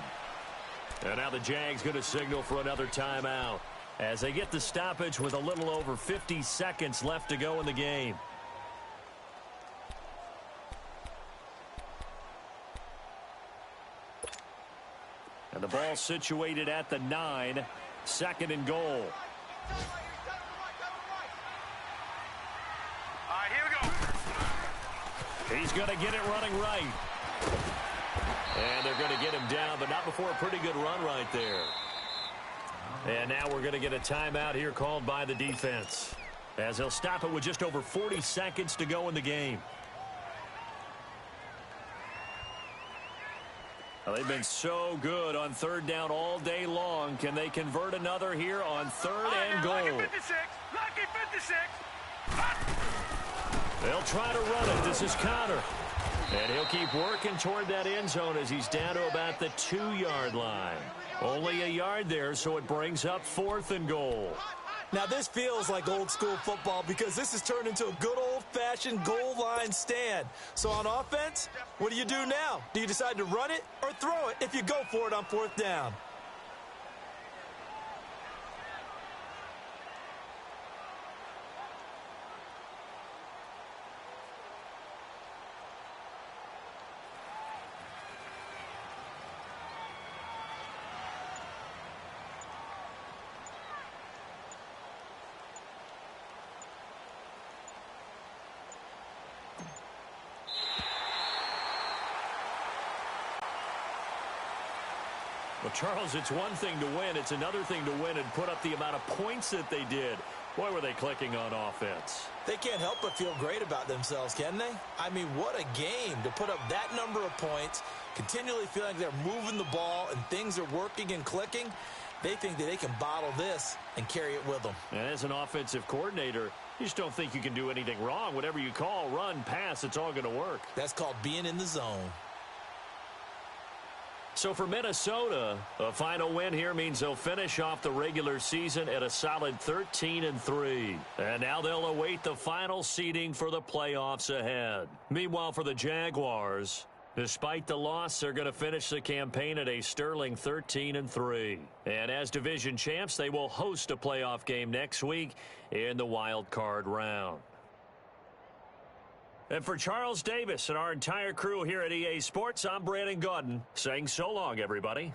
And now the Jags going to signal for another timeout as they get the stoppage with a little over 50 seconds left to go in the game. And the ball situated at the 9, 2nd and goal. All right, here we go. He's going to get it running right. And they're going to get him down, but not before a pretty good run right there. And now we're going to get a timeout here called by the defense, as they'll stop it with just over 40 seconds to go in the game. Well, they've been so good on 3rd down all day long. Can they convert another here on 3rd and goal? Lucky 56. Lucky 56. They'll try to run it. This is Conner. And he'll keep working toward that end zone as he's down to about the 2-yard line. Only a yard there, so it brings up 4th and goal. Now, this feels like old-school football because this has turned into a good old-fashioned goal line stand. So on offense, what do you do now? Do you decide to run it or throw it if you go for it on 4th down? Well, Charles, it's one thing to win. It's another thing to win and put up the amount of points that they did. Boy, were they clicking on offense. They can't help but feel great about themselves, can they? I mean, what a game to put up that number of points, continually feeling like they're moving the ball and things are working and clicking. They think that they can bottle this and carry it with them. And as an offensive coordinator, you just don't think you can do anything wrong. Whatever you call, run, pass, it's all going to work. That's called being in the zone. So for Minnesota, a final win here means they'll finish off the regular season at a solid 13-3. And now they'll await the final seeding for the playoffs ahead. Meanwhile, for the Jaguars, despite the loss, they're going to finish the campaign at a sterling 13-3. And as division champs, they will host a playoff game next week in the wild card round. And for Charles Davis and our entire crew here at EA Sports, I'm Brandon Gaudin saying so long, everybody.